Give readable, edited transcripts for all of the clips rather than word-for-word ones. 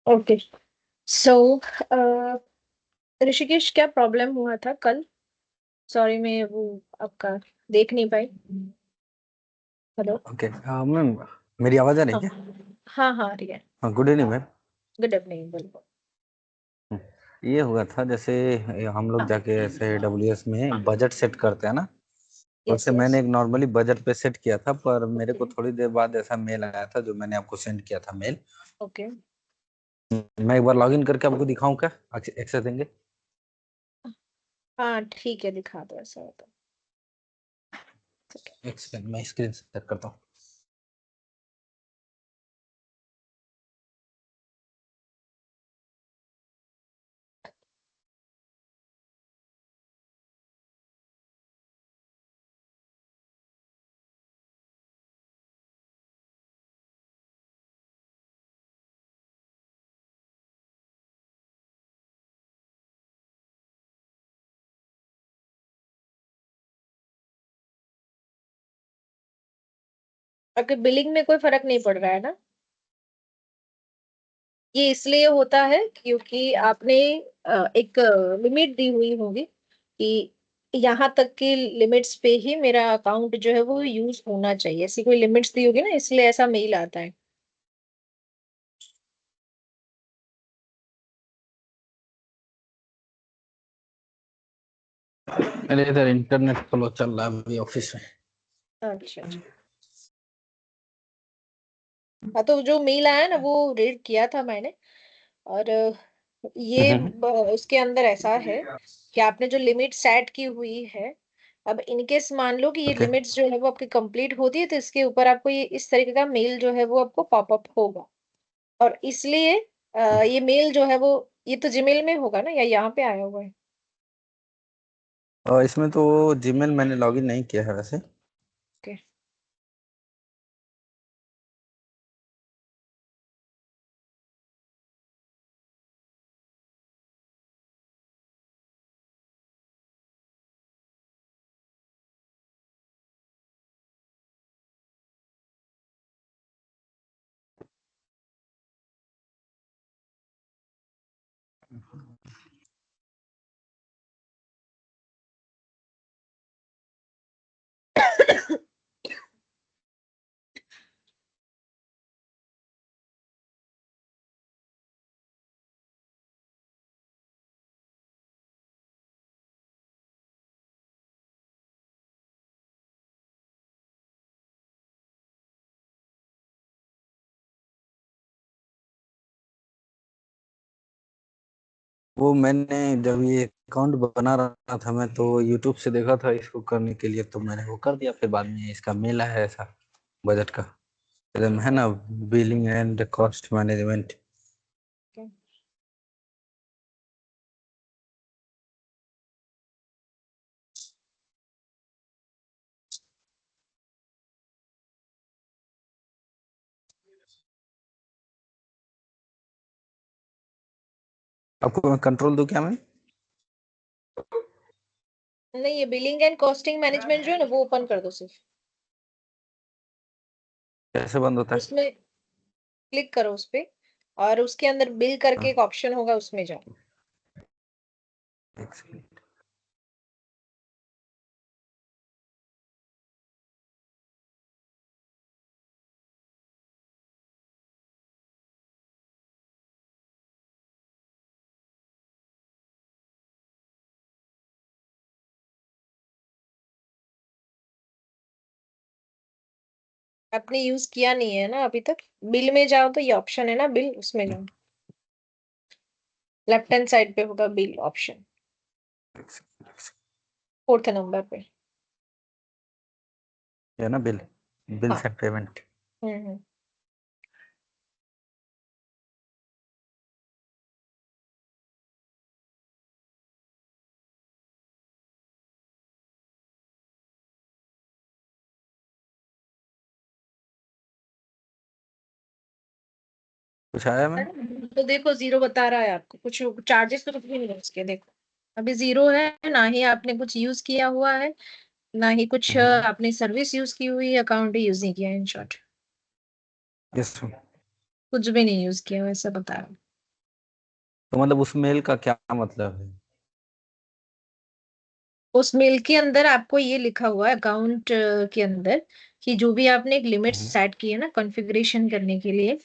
Okay. सो ऋषिकेश, क्या problem हुआ था कल? सॉरी, मैं वो आपका देख नहीं पाई। हेलो। ओके। मैम, मेरी आवाज़ आ रही हाँ है? हाँ हाँ, आ रही है। हाँ, good evening ma'am. Good evening, बिल्कुल। ये हुआ था जैसे हम लोग हाँ। जाके ऐसे AWS में बजट सेट करते हैं ना। यस वैसे यस। मैंने एक नॉर्मली बजट पे सेट किया था, पर मेरे ओके। को थोड़ी देर बाद ऐसा मेल आया था जो मैंने आपको सेंड किया था मेल। ओके। मैं एक बार लॉगिन करके आपको दिखाऊं क्या? एक्सेस देंगे? हाँ ठीक है, दिखा दो ऐसा हो तो। ठीक है। एक सेकंड, मैं स्क्रीन शेयर करता हूँ। अगर बिलिंग में कोई फर्क नहीं पड़ रहा है ना? ये इसलिए होता है क्योंकि आपने एक लिमिट दी हुई होगी कि यहाँ तक की लिमिट्स पे ही मेरा अकाउंट जो है वो यूज होना चाहिए। ऐसी कोई लिमिट्स दी होगी ना, इसलिए ऐसा मेल आता है। मेरे इधर इंटरनेट फ्लो चल रहा है अभी ऑफिस में। अच्छा अच्छा। हाँ, तो जो मेल आया ना वो रीड किया था मैंने। और हम्म। उसके अंदर ऐसा है कि आपने जो लिमिट सेट की हुई है, अब इनकेस मान लो कि ये ओके। लिमिट्स जो है वो आपकी कंप्लीट होती है, तो इसके ऊपर आपको ये इस तरीके का मेल जो है वो आपको पॉपअप होगा। और इसलिए ये मेल जो है वो, ये तो जीमेल में होगा ना, या यहाँ पे आया हुआ है? और इसमें तो जीमेल मैंने लॉगिन नहीं किया है वैसे। ओके। वो मैंने जब ये अकाउंट बना रहा था मैं तो यूट्यूब से देखा था इसको करने के लिए, तो मैंने वो कर दिया। फिर बाद में इसका मेल आया है ऐसा बजट का। एकदम है ना, बिलिंग एंड कॉस्ट मैनेजमेंट। आपको मैं कंट्रोल दूं क्या मैं? नहीं, ये बिलिंग एंड कॉस्टिंग मैनेजमेंट जो है ना वो ओपन कर दो सिर्फ। कैसे बंद होता है? उसमें क्लिक करो उस पे, और उसके अंदर बिल करके एक हाँ, ऑप्शन होगा, उसमें जाओ। एक सेकंड। आपने यूज किया नहीं है ना अभी तक? बिल में जाओ तो ये ऑप्शन है ना, बिल, उसमें जाओ। लेफ्ट हैंड साइड पे होगा बिल ऑप्शन, एक सेकंड। फोर्थ नंबर पे। ये ना बिल, बिल्स हाँ। And payment. हम्म। कुछ आया मैम? तो देखो, जीरो बता रहा है आपको। कुछ चार्जेस तो कुछ भी नहीं है उसके, देखो। अभी जीरो है, ना ही आपने कुछ यूज किया हुआ है, ना ही कुछ हम्म। आपने सर्विस यूज की हुई है, अकाउंट यूज नहीं किया है, इन शॉर्ट। Yes ma'am. कुछ भी नहीं यूज किया हुआ, ऐसा बता रहा हूँ। तो मतलब उस मेल का क्या मतलब है? उस मेल के अंदर आपको ये लिखा हुआ है अकाउंट के अंदर कि जो भी आपने एक लिमिट हम्म। सेट की है ना कॉन्फ़िगरेशन करने के लिए,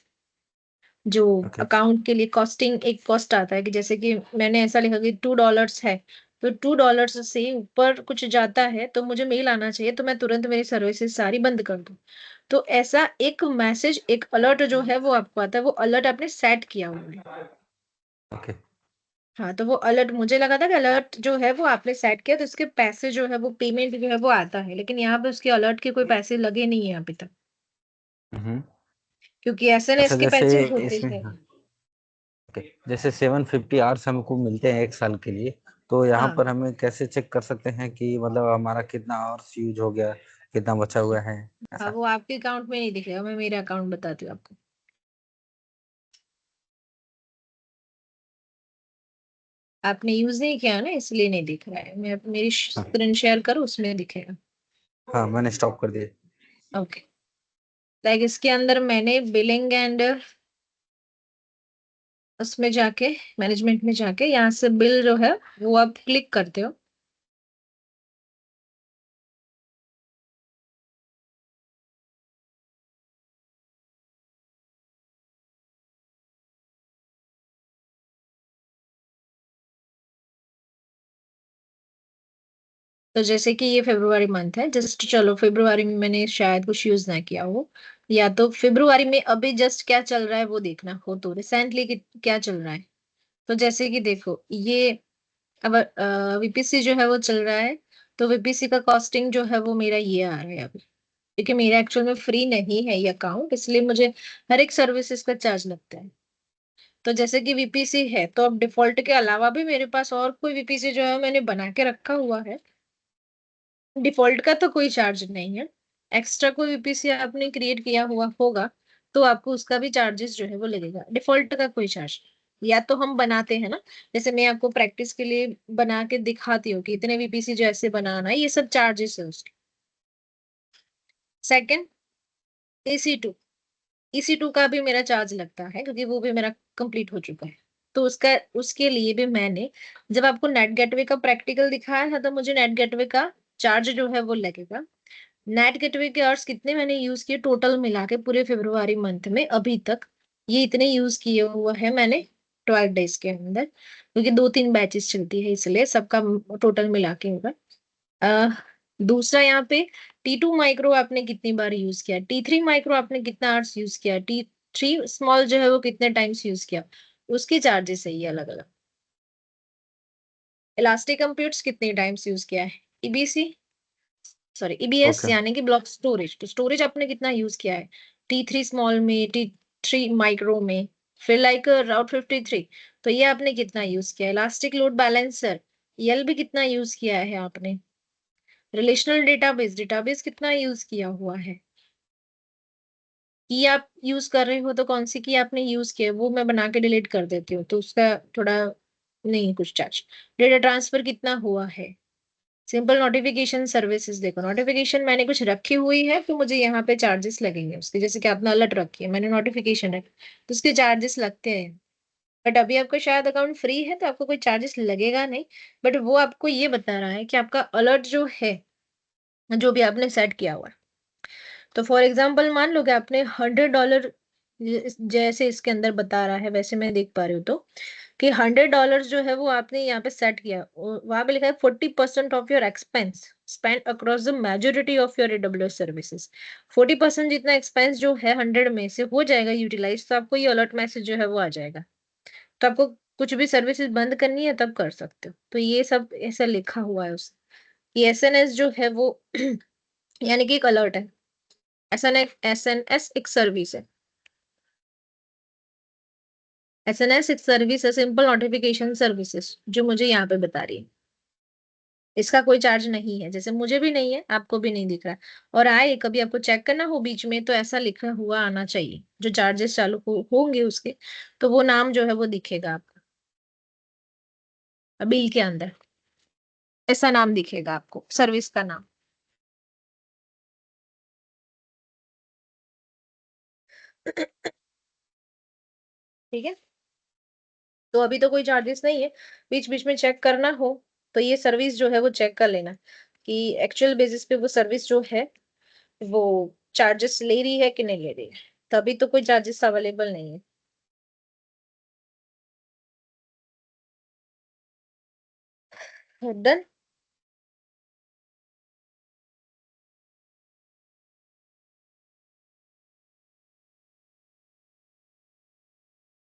जो ओके। अकाउंट के लिए कॉस्टिंग एक कॉस्ट आता है कि जैसे कि मैंने ऐसा लिखा कि $2 है, तो $2 से ऊपर कुछ जाता है तो मुझे मेल आना चाहिए, तो मैं तुरंत मेरी सर्विसेज सारी बंद कर दूं। तो ऐसा एक मैसेज, एक अलर्ट जो है वो आपको आता है, वो अलर्ट आपने सेट किया हुआ है। ओके। हाँ, तो वो अलर्ट मुझे लगा था कि अलर्ट जो है वो आपने सेट किया तो उसके पैसे जो है वो पेमेंट जो है वो आता है, लेकिन यहाँ पे उसके अलर्ट के कोई पैसे लगे नहीं है अभी तक, हम्म। क्योंकि एसएनएस अच्छा, के जैसे पैसे होते इसमें, हैं। हाँ, ओके, जैसे 750 आवर्स हमको मिलते हैं 1 साल के लिए, तो यहाँ हाँ पर हमें कैसे चेक कर सकते हैं कि मतलब हमारा कितना आवर्स यूज हो गया, कितना बचा हुआ है, हाँ, ऐसा? वो आपके अकाउंट में नहीं दिखेगा, मैं मेरा अकाउंट बताती हूँ आपको। आपने यूज नहीं किया ना इसलिए नहीं दिख रहा है, मैं मेरी हाँ। स्क्रीन शेयर करूँ उसमें दिखेगा। हाँ, मैंने स्टॉप कर दिया। ओके, लाइक इसके अंदर मैंने बिलिंग एंड उसमें जाके मैनेजमेंट में जाके यहाँ से बिल जो है वो आप क्लिक करते हो। तो जैसे कि ये फरवरी मंथ है, जस्ट चलो फरवरी में मैंने शायद कुछ यूज ना किया हो, या तो फरवरी में अभी जस्ट क्या चल रहा है वो देखना हो तो रिसेंटली क्या चल रहा है। तो जैसे कि देखो ये अब वीपीसी जो है वो चल रहा है, तो वीपीसी का कॉस्टिंग जो है वो मेरा ये आ रहा है अभी, क्योंकि मेरा एक्चुअल में फ्री नहीं है ये अकाउंट, इसलिए मुझे हर एक सर्विसेज का चार्ज लगता है। तो जैसे कि वीपीसी है तो अब डिफॉल्ट के अलावा भी मेरे पास और कोई वीपीसी जो है मैंने बना के रखा हुआ है, डिफॉल्ट का तो कोई चार्ज नहीं है। एक्स्ट्रा कोई वीपीसी आपने क्रिएट किया हुआ होगा तो आपको उसका भी चार्जेस जो है वो लगेगा, डिफॉल्ट का कोई चार्ज नहीं। या तो हम बनाते हैं ना, जैसे मैं आपको प्रैक्टिस के लिए बना के दिखाती हूँ कि इतने वीपीसी जो ऐसे बनाना है, ये सब चार्जेस है उसके। सेकंड, EC2, EC2 का भी मेरा चार्ज लगता है क्योंकि वो भी मेरा कंप्लीट हो चुका है। तो उसका उसके लिए भी मैंने, जब आपको नेट गेटवे का प्रैक्टिकल दिखाया था तो मुझे नेट गेटवे का चार्ज जो है वो लगेगा। नेट गेटवे के आवर्स कितने मैंने यूज किए टोटल मिला के पूरे फरवरी मंथ में अभी तक, ये इतने यूज किए हुआ है मैंने 12 डेज के अंदर, क्योंकि 2-3 बैचेस चलती है इसलिए सबका टोटल मिला के होगा। अ, दूसरा यहाँ पे T2 माइक्रो आपने कितनी बार यूज किया, T3 माइक्रो आपने कितना आवर्स यूज किया, T3 स्मॉल जो है वो कितने टाइम्स यूज किया, उसके चार्जेस है ये अलग अलग। इलास्टिक कंप्यूट्स कितने टाइम्स यूज किया है, ईबीसी सॉरी ईबीएस ओके। यानी कि ब्लॉक स्टोरेज, तो स्टोरेज आपने कितना यूज किया है, T3 स्मॉल में, T3 माइक्रो में, फिर लाइक राउट 53, तो ये आपने कितना यूज किया है। इलास्टिक लोड बैलेंसर यल भी कितना यूज किया है आपने। रिलेशनल डेटाबेस, डेटाबेस कितना यूज किया हुआ है। की आप यूज कर रहे हो तो कौन सी की आपने यूज किया वो मैं बना के डिलीट कर देती हूँ, तो उसका थोड़ा नहीं कुछ चार्ज। डेटा ट्रांसफर कितना हुआ है। सिंपल नोटिफिकेशन सर्विसेज, देखो नोटिफिकेशन मैंने कुछ रखी हुई है तो मुझे यहाँ पे चार्जेस लगेंगे उसके, जैसे कि आपने अलर्ट रखी है मैंने नोटिफिकेशन रखी तो उसके चार्जेस लगते हैं। बट अभी आपका शायद अकाउंट फ्री है तो आपको कोई चार्जेस लगेगा नहीं, बट वो आपको ये बता रहा है कि आपका अलर्ट जो है, जो भी आपने सेट किया हुआ है, तो फॉर एग्जाम्पल मान लो कि आपने $100, जैसे इसके अंदर बता रहा है वैसे मैं देख पा रही हूँ, तो कि $100 जो है वो आपने यहाँ पे सेट किया, वहां पे लिखा है 40% of your expense spend across the majority of your AWS services. 40% जितना एक्सपेंस जो है 100 में से हो जाएगा यूटिलाइज, तो आपको ये अलर्ट मैसेज जो है वो आ जाएगा। तो आपको कुछ भी सर्विसेज बंद करनी है तब कर सकते हो, तो ये सब ऐसा लिखा हुआ है उस ये एसएनएस जो है वो यानी कि एक अलर्ट है। एसएनएस एक सर्विस है, एसएनएस एक सर्विस है, सिंपल नोटिफिकेशन सर्विसेज जो मुझे यहाँ पे बता रही है। इसका कोई चार्ज नहीं है, जैसे मुझे भी नहीं है आपको भी नहीं दिख रहा है। और आए कभी आपको चेक करना हो बीच में तो ऐसा लिखा हुआ आना चाहिए, जो चार्जेस चालू होंगे उसके, तो वो नाम जो है वो दिखेगा आपका बिल के अंदर, ऐसा नाम दिखेगा आपको सर्विस का नाम। ठीक है। तो अभी तो कोई चार्जेस नहीं है, बीच बीच में चेक करना हो तो ये सर्विस जो है वो चेक कर लेना कि एक्चुअल बेसिस पे वो सर्विस जो है वो चार्जेस ले रही है कि नहीं ले रही है। तभी तो कोई चार्जेस अवेलेबल नहीं है। डन।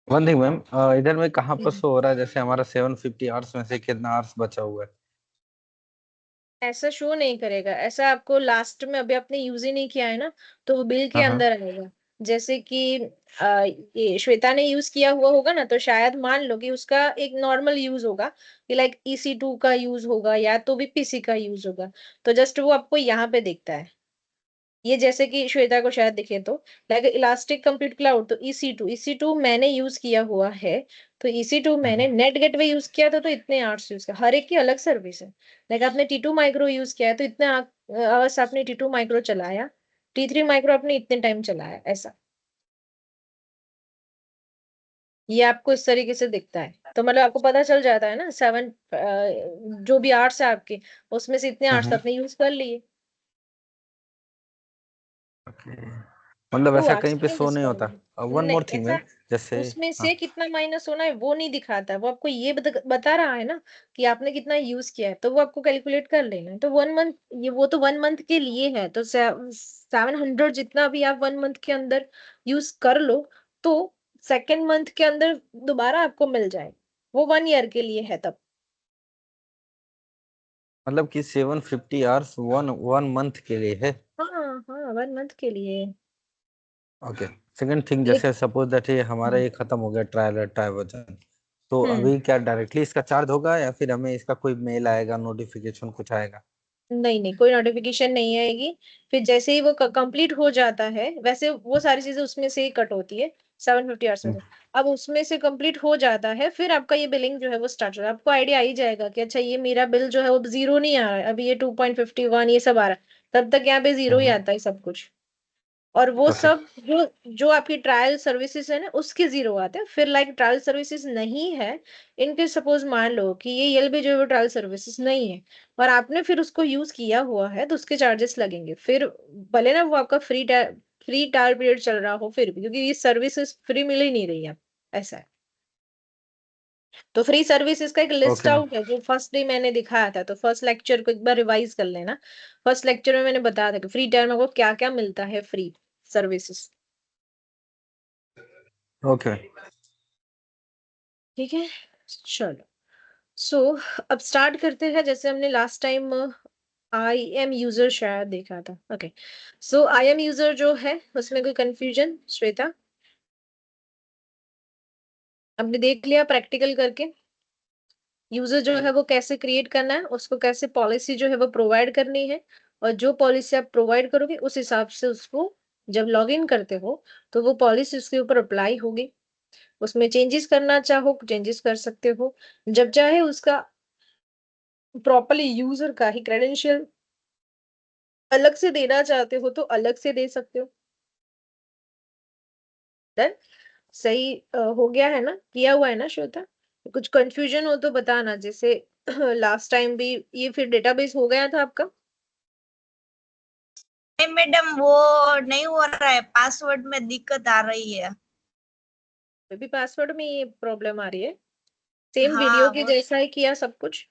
वन थिंग मैम, इधर में कहाँ पर शो हो रहा है जैसे हमारा 750 आवर्स में से कितना आवर्स बचा हुआ है? ऐसा शो नहीं करेगा, ऐसा आपको लास्ट में अभी आपने यूज ही नहीं किया है ना, तो वो बिल के हाँ हाँ। अंदर आएगा। जैसे कि ये श्वेता ने यूज किया हुआ होगा ना, तो शायद मान लो कि उसका एक नॉर्मल यूज होगा कि लाइक EC2 का यूज होगा या तो भी PC का यूज होगा। तो जस्ट वो आपको यहाँ पे दिखता है। ये जैसे कि श्वेता को शायद दिखे तो लाइक इलास्टिक कंप्यूट क्लाउड, तो EC2 मैंने यूज किया हुआ है। तो EC2 मैंने नेट गेटवे यूज किया था तो इतने आवर्स यूज किया, हर एक की अलग सर्विस है। लाइक आपने T2 माइक्रो यूज किया है तो इतने आवर्स आपने T2 माइक्रो चलाया, T3 माइक्रो आपने इतने टाइम चलाया, ऐसा। ये आपको इस तरीके से दिखता है, तो मतलब आपको पता चल जाता है ना, 7 जो भी आवर्स है आपके, उसमें से इतने आवर्स हम्म। आपने यूज कर लिए। ओके, मतलब तो ऐसा कहीं पे आपने शो नहीं होता। वन नहीं मोर थिंग ऐसा, मैम, जैसे उसमें हाँ। से कितना माइनस होना है वो नहीं दिखाता है, वो आपको ये बता रहा है ना कि आपने कितना यूज किया है, तो वो आपको कैलकुलेट कर लेना है। तो 1 मंथ, ये वो तो 1 मंथ के लिए है, तो 700 जितना भी आप 1 मंथ के अंदर यूज कर लो, तो सेकेंड मंथ के अंदर दोबारा आपको मिल जाए, वो 1 ईयर के लिए है तब। मतलब कि 750 आवर्स वन वन मंथ के लिए है? हाँ हाँ, 1 मंथ के लिए। ओके। सेकंड थिंग, लेकिन जैसे सपोज दैट ये हमारा ये खत्म हो गया ट्रायल वर्जन, तो हम्म अभी क्या डायरेक्टली इसका चार्ज होगा या फिर हमें इसका कोई मेल आएगा, नोटिफिकेशन कुछ आएगा? नहीं नहीं, कोई नोटिफिकेशन नहीं आएगी। फिर जैसे ही वो कंप्लीट हो जाता है, वैसे वो सारी चीजें उसमें से ही कट होती है 750 आवर्स में हम्म। से। अब उसमें से कंप्लीट हो जाता है, फिर आपका ये बिलिंग जो है वो स्टार्ट हो जाता है, आपको आइडिया आ ही जाएगा कि अच्छा ये मेरा बिल जो है वो जीरो नहीं आ रहा है, अभी ये 2.51 ये सब आ रहा है, तब तक यहाँ पे जीरो ही हम्म। आता है सब कुछ। और वो ओके। सब जो जो आपकी ट्रायल सर्विसेज है ना उसके जीरो आते हैं। फिर लाइक ट्रायल सर्विसेज नहीं है, इनके सपोज मान लो कि ये एलबी जो है वो ट्रायल सर्विसेज नहीं है, और आपने फिर उसको यूज किया हुआ है, तो उसके चार्जेस लगेंगे फिर। भले ना वो आपका फ्री ट्रायल पीरियड चल रहा हो फिर भी, क्योंकि ये सर्विसेज फ्री मिल ही नहीं रही है, ऐसा है। तो फ्री सर्विसेज का एक लिस्ट ओके मैम। आउट है जो फर्स्ट डे मैंने दिखाया था, तो फर्स्ट लेक्चर को एक बार रिवाइज कर लेना। फर्स्ट लेक्चर में मैंने बताया था कि फ्री टाइम में आपको क्या क्या मिलता है, फ्री सर्विसेज। ओके। ठीक है, चलो। सो अब स्टार्ट करते हैं, जैसे हमने लास्ट टाइम IM यूजर शायद देखा था। ओके, सो IM यूजर जो है उसमें कोई कंफ्यूजन श्वेता? आपने देख लिया प्रैक्टिकल करके यूजर जो है वो कैसे क्रिएट करना है, उसको कैसे पॉलिसी जो है वो प्रोवाइड करनी है, और जो पॉलिसी आप प्रोवाइड करोगे उस हिसाब से उसको जब लॉग इन करते हो तो वो पॉलिसी उसके ऊपर अप्लाई होगी। उसमें चेंजेस करना चाहो चेंजेस कर सकते हो, जब चाहे उसका प्रॉपरली यूजर का ही क्रेडेंशियल अलग से देना चाहते हो तो अलग से दे सकते हो। डन। सही हो गया है ना, किया हुआ है ना श्वेता? कुछ कंफ्यूजन हो तो बताना, जैसे लास्ट टाइम भी ये फिर डेटाबेस हो गया था आपका। नहीं मैडम, वो नहीं हो रहा है, पासवर्ड में दिक्कत आ रही है। भी पासवर्ड में ये प्रॉब्लम आ रही है? सेम वीडियो हाँ के वो, जैसा ही किया सब कुछ?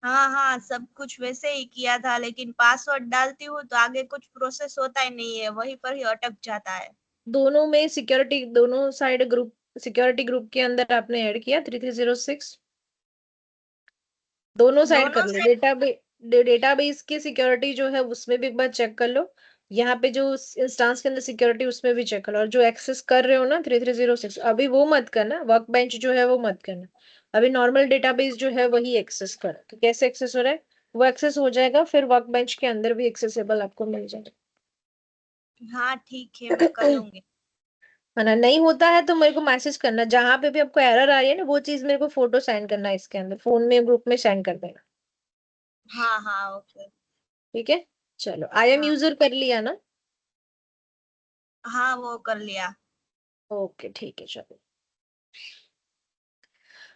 हाँ हाँ, सब कुछ वैसे ही किया था, लेकिन पासवर्ड डालती हूँ तो आगे कुछ प्रोसेस होता ही नहीं है, वहीं पर ही अटक जाता है। दोनों में सिक्योरिटी, दोनों साइड ग्रुप, सिक्योरिटी ग्रुप के अंदर आपने ऐड किया 3306? दोनों साइड कर दोनों लो, से। डेटाबेस की सिक्योरिटी जो है उसमें भी एक बार चेक कर लो, यहाँ पे जो इंस्टांस के अंदर सिक्योरिटी उसमें भी चेक कर लो, और जो एक्सेस कर रहे हो ना 3306, अभी वो मत करना, वर्क बेंच जो है वो मत करना। अभी नॉर्मल डेटाबेस जो है वही एक्सेस कर, तो कैसे एक्सेस हो रहा है वो एक्सेस हो जाएगा, फिर वर्क बेंच के अंदर भी एक्सेसिबल आपको मिल जाएगा। हाँ ठीक है, मैं कर लूंगी। है ना? नहीं होता है तो मेरे को मैसेज करना, जहां पे भी आपको एरर आ रही है ना वो चीज मेरे को फोटो सेंड करना है, इसके अंदर फोन में ग्रुप में सेंड कर देना। हाँ हाँ, ओके। ठीक है, चलो। IM हाँ यूजर कर लिया ना? हाँ, वो कर लिया। ओके ठीक है, चलो।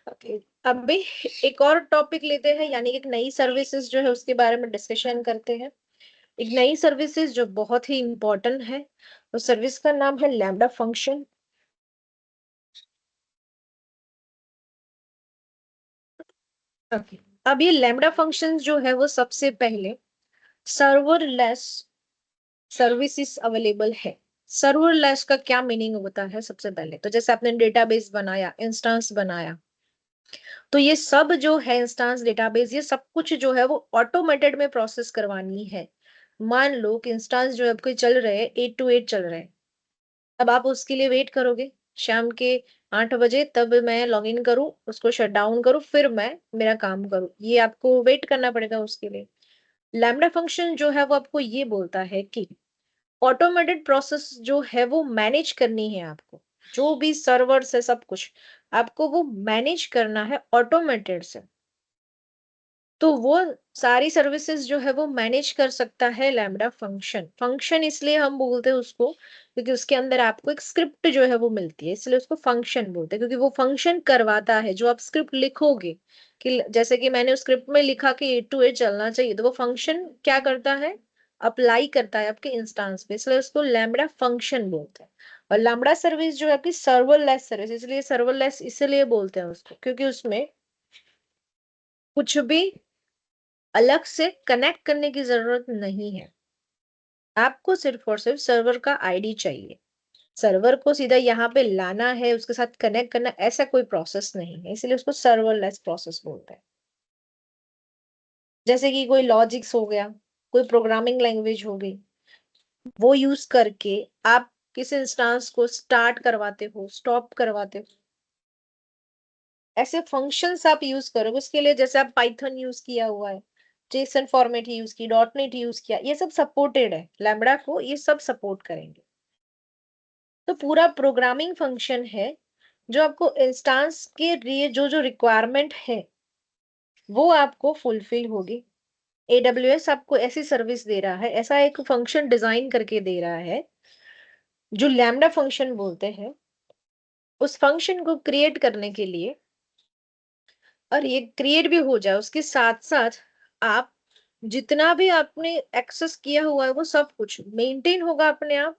ओके, अभी एक और टॉपिक लेते हैं, यानी एक नई सर्विसेज जो है उसके बारे में डिस्कशन करते हैं। एक नई सर्विसेज जो बहुत ही इंपॉर्टेंट है, उस सर्विस का नाम है लैम्बडा फंक्शन। ओके, अब ये लैम्बडा फंक्शन जो है वो सबसे पहले सर्वरलेस सर्विसेज अवेलेबल है। सर्वरलेस का क्या मीनिंग होता है? सबसे पहले तो जैसे आपने डेटाबेस बनाया, इंस्टेंस बनाया, तो ये सब जो है इंस्टेंस डेटाबेस, ये सब कुछ जो है वो ऑटोमेटेड में प्रोसेस करवानी है। मान लो कि इंस्टेंस जो है आपके चल रहे हैं 8 to 8 चल रहे हैं, अब आप उसके लिए वेट करोगे शाम के 8 बजे, तब मैं लॉग इन करूँ, उसको शट डाउन करूँ, फिर मैं मेरा काम करूँ, ये आपको वेट करना पड़ेगा उसके लिए। लैम्बडा फंक्शन जो है वो आपको ये बोलता है कि ऑटोमेटेड प्रोसेस जो है वो मैनेज करनी है आपको, जो भी सर्वर्स है सब कुछ आपको वो मैनेज करना है ऑटोमेटेड से। तो वो सारी सर्विसेज जो है वो मैनेज कर सकता है लैम्बडा फंक्शन। फंक्शन इसलिए हम बोलते हैं उसको क्योंकि उसके अंदर आपको एक स्क्रिप्ट जो है वो मिलती है, इसलिए उसको फंक्शन बोलते हैं, क्योंकि वो फंक्शन करवाता है। जो आप स्क्रिप्ट लिखोगे कि जैसे कि मैंने उस स्क्रिप्ट में लिखा कि 8 to 8 चलना चाहिए, तो वो फंक्शन क्या करता है? अप्लाई करता है आपके इंस्टेंस पे, इसलिए उसको लैम्बडा फंक्शन बोलते हैं। और लैम्बडा सर्विस जो है आपकी सर्वरलेस सर्विस, इसलिए सर्वरलेस इसलिए बोलते हैं उसको क्योंकि उसमें कुछ भी अलग से कनेक्ट करने की जरूरत नहीं है। आपको सिर्फ और सिर्फ सर्वर का आईडी चाहिए, सर्वर को सीधा यहाँ पे लाना है, उसके साथ कनेक्ट करना, ऐसा कोई प्रोसेस नहीं है, इसलिए उसको सर्वरलेस प्रोसेस बोलते हैं। जैसे कि कोई लॉजिक्स हो गया, कोई प्रोग्रामिंग लैंग्वेज हो गई, वो यूज करके आप किस इंस्टेंस को स्टार्ट करवाते हो, स्टॉप करवाते हो, ऐसे फंक्शंस आप यूज करोगे उसके लिए। जैसे आप पाइथन यूज किया हुआ है, जेसन फॉर्मेट यूज की, डॉट नेट यूज किया, ये सब सपोर्टेड है लैम्बडा को, ये सब सपोर्ट करेंगे। तो पूरा प्रोग्रामिंग फंक्शन है जो आपको इंस्टेंस के लिए जो जो रिक्वायरमेंट है वो आपको फुलफिल होगी। एडब्ल्यूएस आपको ऐसी सर्विस दे रहा है, ऐसा एक फंक्शन डिजाइन करके दे रहा है जो लैम्बडा फंक्शन बोलते हैं। उस फंक्शन को क्रिएट करने के लिए, और ये क्रिएट भी हो जाए, उसके साथ साथ आप जितना भी आपने एक्सेस किया हुआ है वो सब कुछ मेंटेन होगा अपने आप,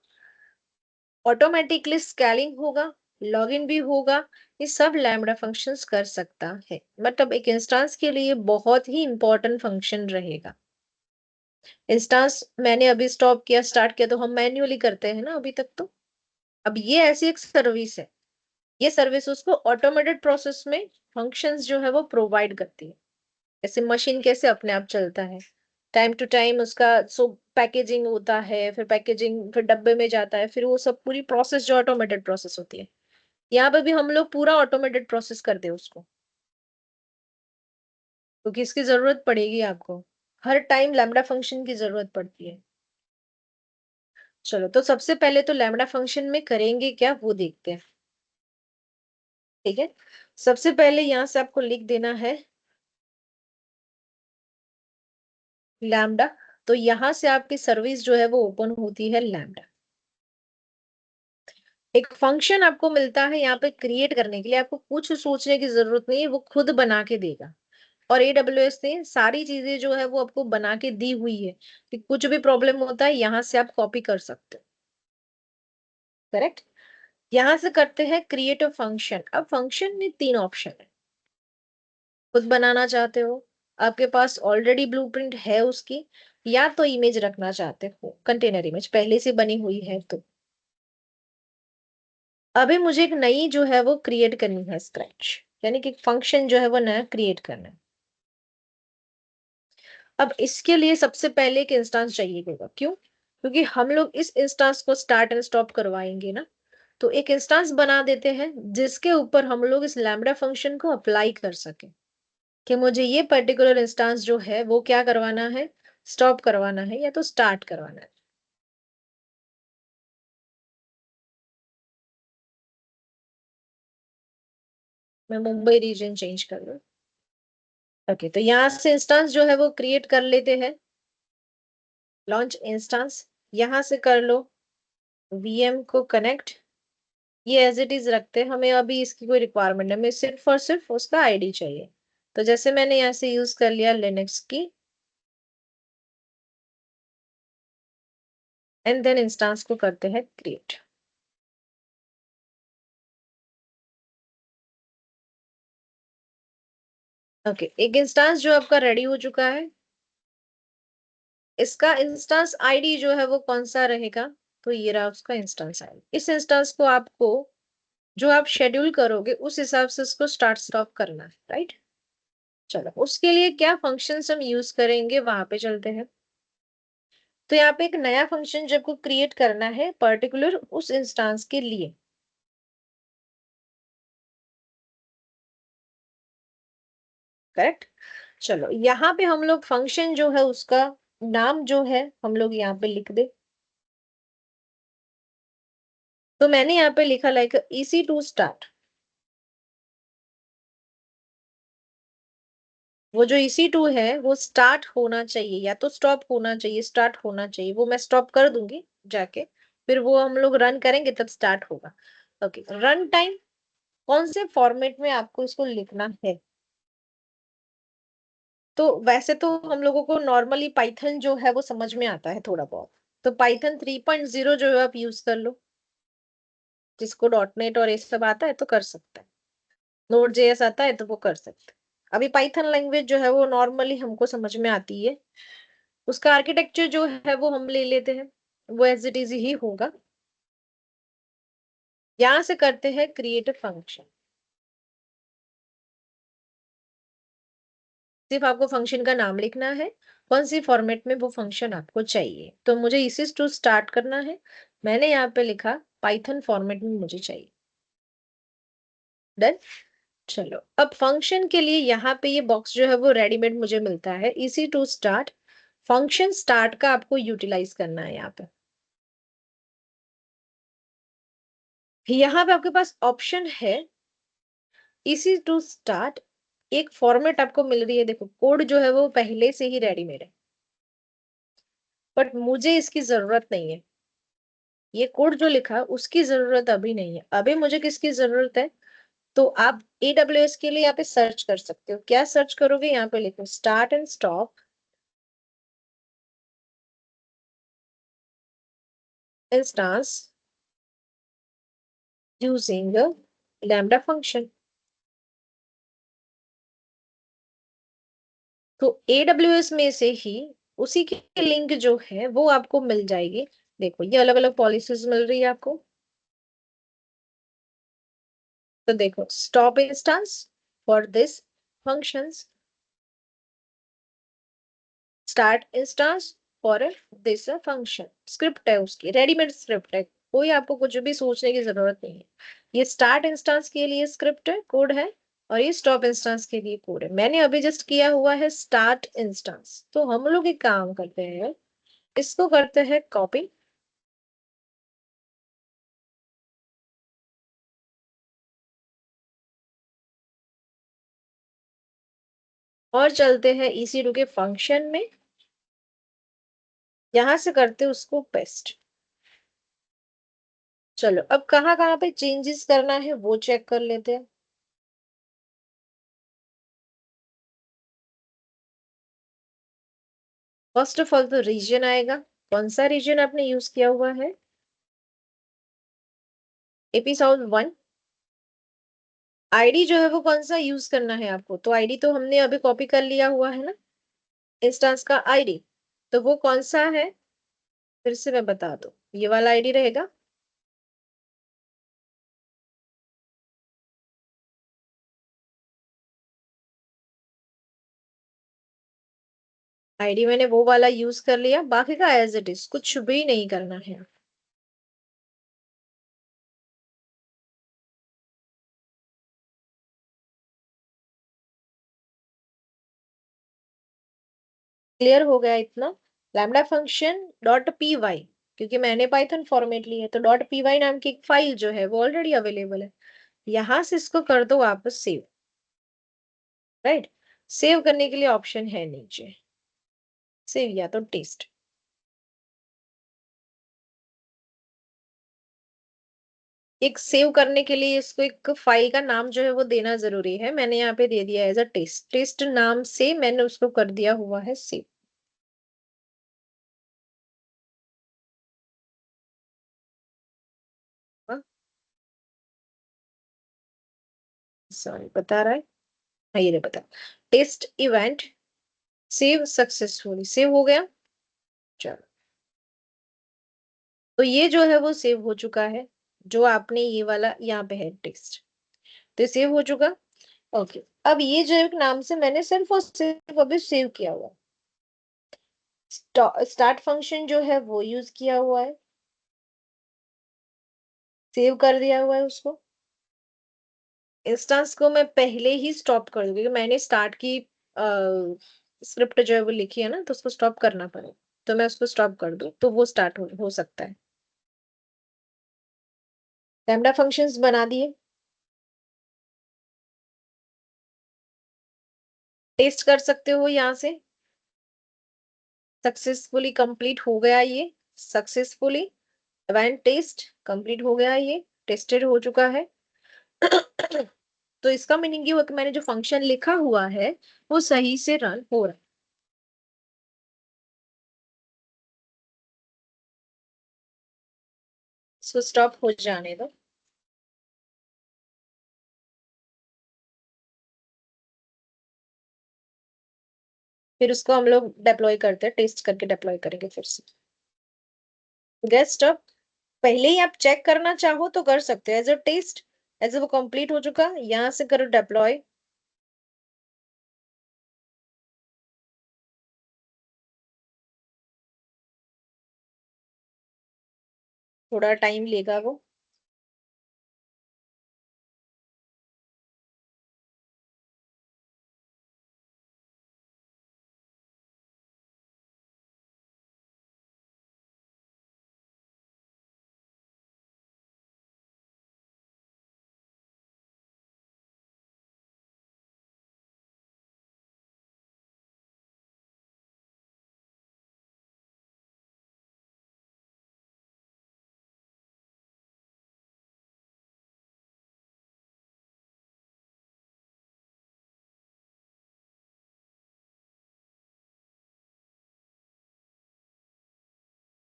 ऑटोमेटिकली स्केलिंग होगा, लॉगिन भी होगा। ये सब लैम्बडा फंक्शंस कर सकता है, मतलब एक इंस्टेंस के लिए बहुत ही इंपॉर्टेंट फंक्शन रहेगा। इंस्टेंस मैंने अभी स्टॉप किया, स्टार्ट किया, तो हम मैन्युअली करते हैं ना अभी तक। तो अब ये ऐसी एक सर्विस है, ये सर्विस उसको ऑटोमेटेड प्रोसेस में फंक्शंस जो है वो प्रोवाइड करती है। जैसे मशीन कैसे अपने आप चलता है, टाइम टू टाइम उसका सो पैकेजिंग होता है, फिर पैकेजिंग फिर डब्बे में जाता है, फिर वो सब पूरी प्रोसेस जो ऑटोमेटेड प्रोसेस होती है, यहाँ पे भी हम लोग पूरा ऑटोमेटेड प्रोसेस कर दे उसको, क्योंकि इसकी जरूरत पड़ेगी आपको, हर टाइम लैम्बडा फंक्शन की जरूरत पड़ती है। चलो, तो सबसे पहले तो लैम्बडा फंक्शन में करेंगे क्या वो देखते हैं। ठीक है, सबसे पहले यहाँ से आपको लिख देना है लैम्बडा। तो यहाँ से आपकी सर्विस जो है वो ओपन होती है लैम्बडा। एक फंक्शन आपको मिलता है यहाँ पे क्रिएट करने के लिए, आपको कुछ सोचने की जरूरत नहीं है, वो खुद बना के देगा। और एडब्ल्यूएस ने सारी चीजें जो है वो आपको बना के दी हुई है कि कुछ भी प्रॉब्लम होता है यहाँ से आप कॉपी कर सकते हो। करेक्ट। यहाँ से करते हैं क्रिएट अ फंक्शन। अब फंक्शन में 3 ऑप्शन है। खुद बनाना चाहते हो, आपके पास ऑलरेडी ब्लूप्रिंट है उसकी, या तो इमेज रखना चाहते हो, कंटेनर इमेज पहले से बनी हुई है। तो अभी मुझे एक नई जो है वो क्रिएट करनी है स्क्रैच, यानी कि फंक्शन जो है वो नया क्रिएट करना है। अब इसके लिए सबसे पहले एक इंस्टेंस चाहिए होगा। क्यों? क्योंकि हम लोग इस इंस्टेंस को स्टार्ट एंड स्टॉप करवाएंगे ना, तो एक इंस्टेंस बना देते हैं जिसके ऊपर हम लोग इस लैम्बडा फंक्शन को अप्लाई कर सके कि मुझे ये पर्टिकुलर इंस्टेंस जो है वो क्या करवाना है, स्टॉप करवाना है या तो स्टार्ट करवाना है। मैं मुंबई रीजन चेंज कर लूं। ओके, तो यहाँ से इंस्टेंस जो है वो क्रिएट कर लेते हैं। लॉन्च इंस्टेंस, यहाँ से कर लो वीएम को कनेक्ट, ये एज इट इज रखते हैं, हमें अभी इसकी कोई रिक्वायरमेंट नहीं, हमें सिर्फ और सिर्फ उसका आईडी चाहिए। तो जैसे मैंने यहाँ से यूज कर लिया लिनक्स की, एंड देन इंस्टेंस को करते हैं क्रिएट। ओके, एक इंस्टेंस जो आपका रेडी हो चुका है। इसका इंस्टेंस आईडी जो है वो कौन सा रहेगा, तो ये रहा उसका इंस्टेंस आईडी। इस इंस्टेंस को आपको जो आप शेड्यूल करोगे उस हिसाब से उसको स्टार्ट स्टॉप करना है, राइट। चलो, उसके लिए क्या फंक्शंस हम यूज करेंगे वहां पे चलते हैं। तो यहाँ पे एक नया फंक्शन जब को क्रिएट करना है पर्टिकुलर उस इंस्टेंस के लिए। करेक्ट। चलो, यहाँ पे हम लोग फंक्शन जो है उसका नाम जो है हम लोग यहाँ पे लिख दे। तो मैंने यहाँ पे लिखा लाइक EC2 स्टार्ट। वो जो EC2 है वो स्टार्ट होना चाहिए, या तो स्टॉप होना चाहिए, स्टार्ट होना चाहिए। वो मैं स्टॉप कर दूंगी जाके, फिर वो हम लोग रन करेंगे तब स्टार्ट होगा। ओके, रन टाइम कौन से फॉर्मेट में आपको इसको लिखना है। तो वैसे तो हम लोगों को नॉर्मली पाइथन जो है वो समझ में आता है थोड़ा बहुत। तो पाइथन 3.0 जो है आप यूज कर लो। जिसको .NET और ये सब आता है तो कर सकता है, Node.js आता है तो वो कर सकते हैं। अभी पाइथन लैंग्वेज जो है वो नॉर्मली हमको समझ में आती है। उसका आर्किटेक्चर जो है वो हम ले लेते हैं, वो एज इट इज ही होगा। यहां से करते हैं क्रिएट फंक्शन। सिर्फ आपको फंक्शन का नाम लिखना है, कौन सी फॉर्मेट में वो फंक्शन आपको चाहिए। तो मुझे इसी टू स्टार्ट करना है। मैंने यहाँ पे लिखा पाइथन फॉर्मेट में मुझे चाहिए। डन। चलो, अब फंक्शन के लिए यहाँ पे ये बॉक्स जो है वो रेडीमेड मुझे मिलता है, इसी टू स्टार्ट। फंक्शन स्टार्ट का आपको यूटिलाइज करना है यहाँ पे। यहाँ पे आपके पास ऑप्शन है इसी टू स्टार्ट। एक फॉर्मेट आपको मिल रही है, देखो कोड जो है वो पहले से ही रेडीमेड है, बट मुझे इसकी जरूरत नहीं है। ये कोड जो लिखा उसकी जरूरत अभी नहीं है, अभी मुझे किसकी जरूरत है। तो आप AWS के लिए यहाँ पे सर्च कर सकते हो। क्या सर्च करोगे, यहाँ पे लिखो start and stop instance using lambda function. तो AWS में से ही उसी की लिंक जो है वो आपको मिल जाएगी। देखो, ये अलग अलग पॉलिसीज मिल रही है आपको। तो देखो, stop instance for this functions, start instance for this function. Script है उसकी, रेडीमेड स्क्रिप्ट है, कोई आपको कुछ भी सोचने की जरूरत नहीं है। ये स्टार्ट इंस्टेंस के लिए स्क्रिप्ट है, कोड है, और ये स्टॉप इंस्टेंस के लिए कोड है। मैंने अभी जस्ट किया हुआ है स्टार्ट इंस्टेंस। तो हम लोग एक काम करते हैं, इसको करते हैं कॉपी, और चलते हैं EC2 के फंक्शन में। यहां से करते हैं उसको पेस्ट। चलो, अब कहाँ कहाँ पे चेंजेस करना है वो चेक कर लेते हैं। फर्स्ट ऑफ ऑल तो रीजन आएगा, कौन सा रीजन आपने यूज किया हुआ है, AP South 1। आईडी जो है वो कौन सा यूज करना है आपको, तो आईडी तो हमने अभी कॉपी कर लिया हुआ है ना, इंस्टेंस का आईडी। तो वो कौन सा है, फिर से मैं बता दूं, ये वाला आईडी रहेगा। आईडी मैंने वो वाला यूज कर लिया, बाकी का एज इट इज, कुछ भी नहीं करना है। क्लियर हो गया इतना। लैम्डा फंक्शन .py, क्योंकि मैंने पाइथन फॉर्मेट ली है तो .py नाम की एक फाइल जो है वो ऑलरेडी अवेलेबल है। यहां से इसको कर दो वापस सेव। राइट, सेव करने के लिए ऑप्शन है नीचे, सेव या तो टेस्ट। एक सेव करने के लिए इसको एक फाइल का नाम जो है वो देना जरूरी है। मैंने यहाँ पे दे दिया एज अ टेस्ट, टेस्ट नाम से मैंने उसको कर दिया हुआ है सेव। सॉरी, बता रहा है। हाँ, ये बता, test event save successfully, save हो गया। चलो, तो ये जो है वो सेव हो चुका है। जो आपने ये वाला यहाँ पे है टेस्ट, तो सेव हो चुका। ओके, अब ये जो एक नाम से मैंने सिर्फ और सिर्फ अभी सेव किया हुआ, स्टार्ट फंक्शन जो है वो यूज किया हुआ है, सेव कर दिया हुआ है उसको। इंस्टेंस को मैं पहले ही स्टॉप कर दूंगी, क्योंकि मैंने स्टार्ट की स्क्रिप्ट जो है वो लिखी है ना, तो उसको स्टॉप करना पड़ेगा। तो मैं उसको स्टॉप कर दूं तो वो स्टार्ट हो सकता है। लैम्डा फंक्शंस बना दिए, टेस्ट कर सकते हो यहाँ से। सक्सेसफुली कंप्लीट हो गया ये, सक्सेसफुली इवेंट टेस्ट कंप्लीट हो गया, ये टेस्टेड हो चुका है। तो इसका मीनिंग ये हुआ कि मैंने जो फंक्शन लिखा हुआ है वो सही से रन हो रहा है। इसको स्टॉप हो जाने दो। फिर उसको हम लोग डिप्लॉय करते हैं, टेस्ट करके डिप्लॉय करेंगे फिर से। गेट स्टॉप, पहले ही आप चेक करना चाहो तो कर सकते हो एज अ टेस्ट, एज वो कंप्लीट हो चुका, यहाँ से करो डिप्लॉय। थोड़ा टाइम लेगा वो।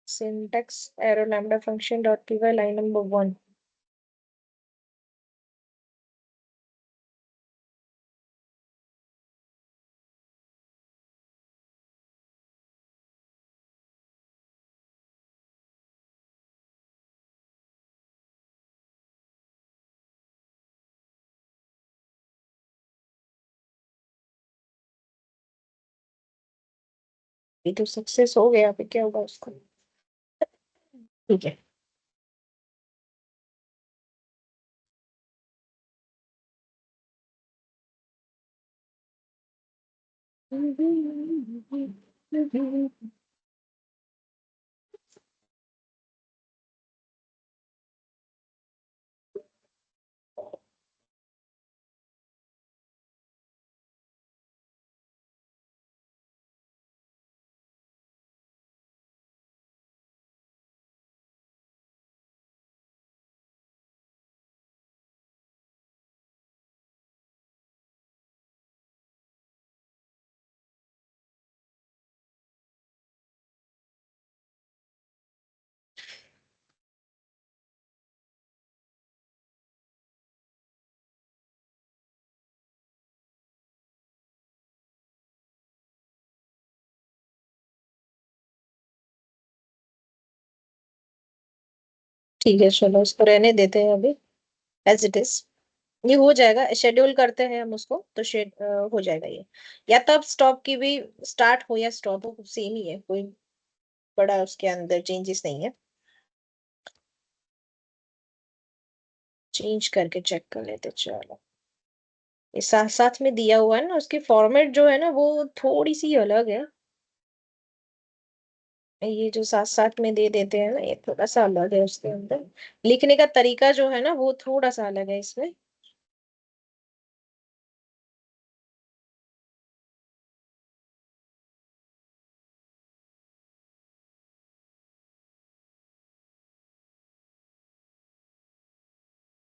Syntax error lambda function dot P Y line number 1। ये तो सक्सेस हो गया, अभी क्या होगा उसको। ठीक है। ठीक है, चलो उसको रहने देते हैं अभी एज इट इज। ये हो जाएगा, शेड्यूल करते हैं हम उसको तो हो जाएगा ये। या तो अब स्टॉप की भी, स्टार्ट हो या स्टॉप हो सेम ही है, कोई बड़ा उसके अंदर चेंजेस नहीं है। चेंज करके चेक कर लेते, चलो। ये साथ साथ में दिया हुआ है ना, उसकी फॉर्मेट जो है ना वो थोड़ी सी अलग है। ये जो साथ साथ में दे देते हैं ना, ये थोड़ा सा अलग है, उसके अंदर लिखने का तरीका जो है ना वो थोड़ा सा अलग है इसमें।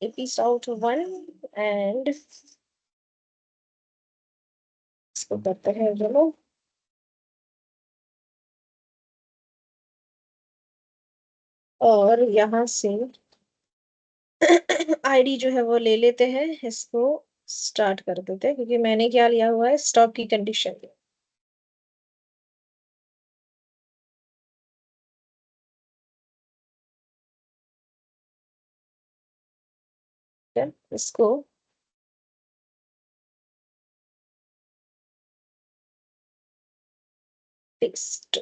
एपिसोड 1 एंड इसको करते हैं चलो। और यहाँ से आईडी जो है वो ले लेते हैं, इसको स्टार्ट कर देते हैं क्योंकि मैंने क्या लिया हुआ है, स्टॉप की कंडीशन। इसको टेक्स्ट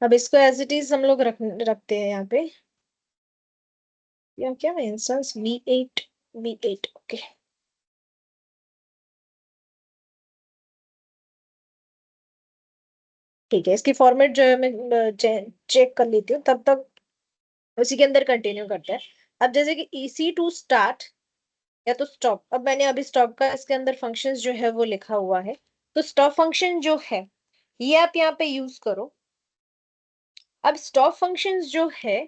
अब इसको एज इट इज हम लोग रखते हैं यहाँ पे, या क्या इंस्टेंस V8 ओके। ठीक है, इसकी फॉर्मेट जो है मैं चेक कर लेती हूँ, तब तक उसी के अंदर कंटिन्यू करते हैं। अब जैसे कि EC टू स्टार्ट या तो स्टॉप, अब मैंने अभी स्टॉप का इसके अंदर फंक्शंस जो है वो लिखा हुआ है, तो स्टॉप फंक्शन जो है ये आप यहाँ पे यूज करो। अब स्टॉप फंक्शंस जो है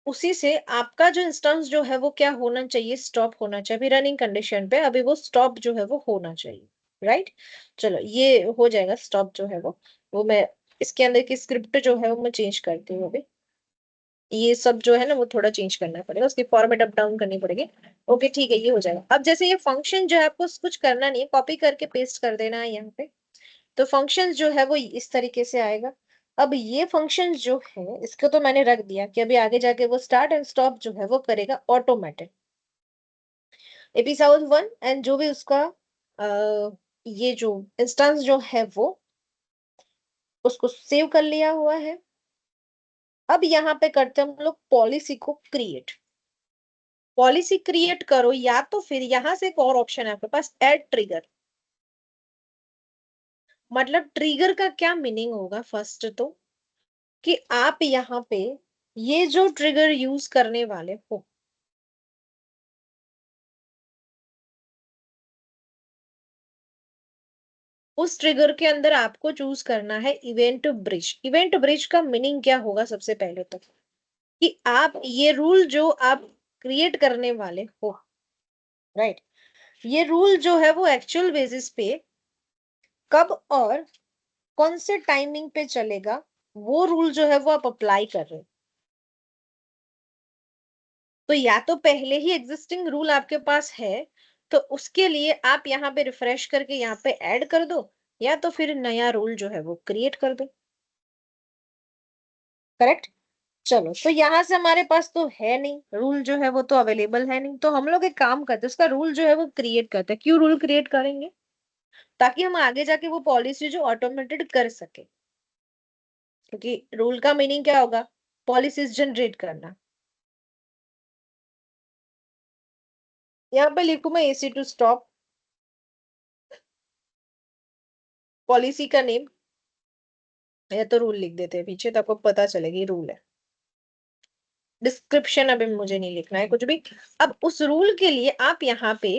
उसी से आपका जो इंस्टेंस जो है वो क्या होना चाहिए, स्टॉप होना चाहिए। अभी रनिंग कंडीशन पे अभी वो स्टॉप जो है वो होना चाहिए, राइट। चलो ये हो जाएगा स्टॉप जो है वो मैं इसके अंदर की स्क्रिप्ट जो है वो मैं चेंज करती हूँ अभी। ये सब जो है ना वो थोड़ा चेंज करना पड़ेगा, उसकी फॉर्मेट अप डाउन करनी पड़ेगी। ओके ठीक है, ये हो जाएगा। अब जैसे ये फंक्शन जो है आपको कुछ करना नहीं है, कॉपी करके पेस्ट कर देना है यहाँ पे। तो फंक्शन जो है वो इस तरीके से आएगा। अब ये फंक्शन जो है इसको तो मैंने रख दिया कि अभी आगे जाके वो स्टार्ट एंड स्टॉप जो है वो करेगा ऑटोमेटिक। एपिसोड 1 एंड जो भी उसका ये जो इंस्टेंस जो है वो उसको सेव कर लिया हुआ है। अब यहाँ पे करते हैं हम लोग पॉलिसी को क्रिएट। पॉलिसी क्रिएट करो या तो फिर यहां से एक और ऑप्शन है आपके पास, ऐड ट्रिगर। मतलब ट्रिगर का क्या मीनिंग होगा, फर्स्ट तो कि आप यहाँ पे ये जो ट्रिगर यूज करने वाले हो, उस ट्रिगर के अंदर आपको चूज करना है इवेंट ब्रिज। इवेंट ब्रिज का मीनिंग क्या होगा, सबसे पहले तो कि आप ये रूल जो आप क्रिएट करने वाले हो, राइट, ये रूल जो है वो एक्चुअल बेसिस पे कब और कौन से टाइमिंग पे चलेगा, वो रूल जो है वो आप अप्लाई कर रहे हो। तो या तो पहले ही एग्जिस्टिंग रूल आपके पास है तो उसके लिए आप यहाँ पे रिफ्रेश करके यहाँ पे ऐड कर दो, या तो फिर नया रूल जो है वो क्रिएट कर दो। करेक्ट। चलो तो यहाँ से हमारे पास तो है नहीं रूल जो है वो तो अवेलेबल है नहीं, तो हम लोग एक काम करते हैं, उसका रूल जो है वो क्रिएट करते हैं। क्यों रूल क्रिएट करेंगे, ताकि हम आगे जाके वो पॉलिसी जो ऑटोमेटेड कर सके। क्योंकि रूल का मीनिंग क्या होगा, पॉलिसीज जनरेट करना। यहाँ पे लिखू मैं AC टू स्टॉप, पॉलिसी का नेम, या तो रूल लिख देते हैं पीछे तो आपको पता चलेगी रूल है। डिस्क्रिप्शन अभी मुझे नहीं लिखना है कुछ भी। अब उस रूल के लिए आप यहाँ पे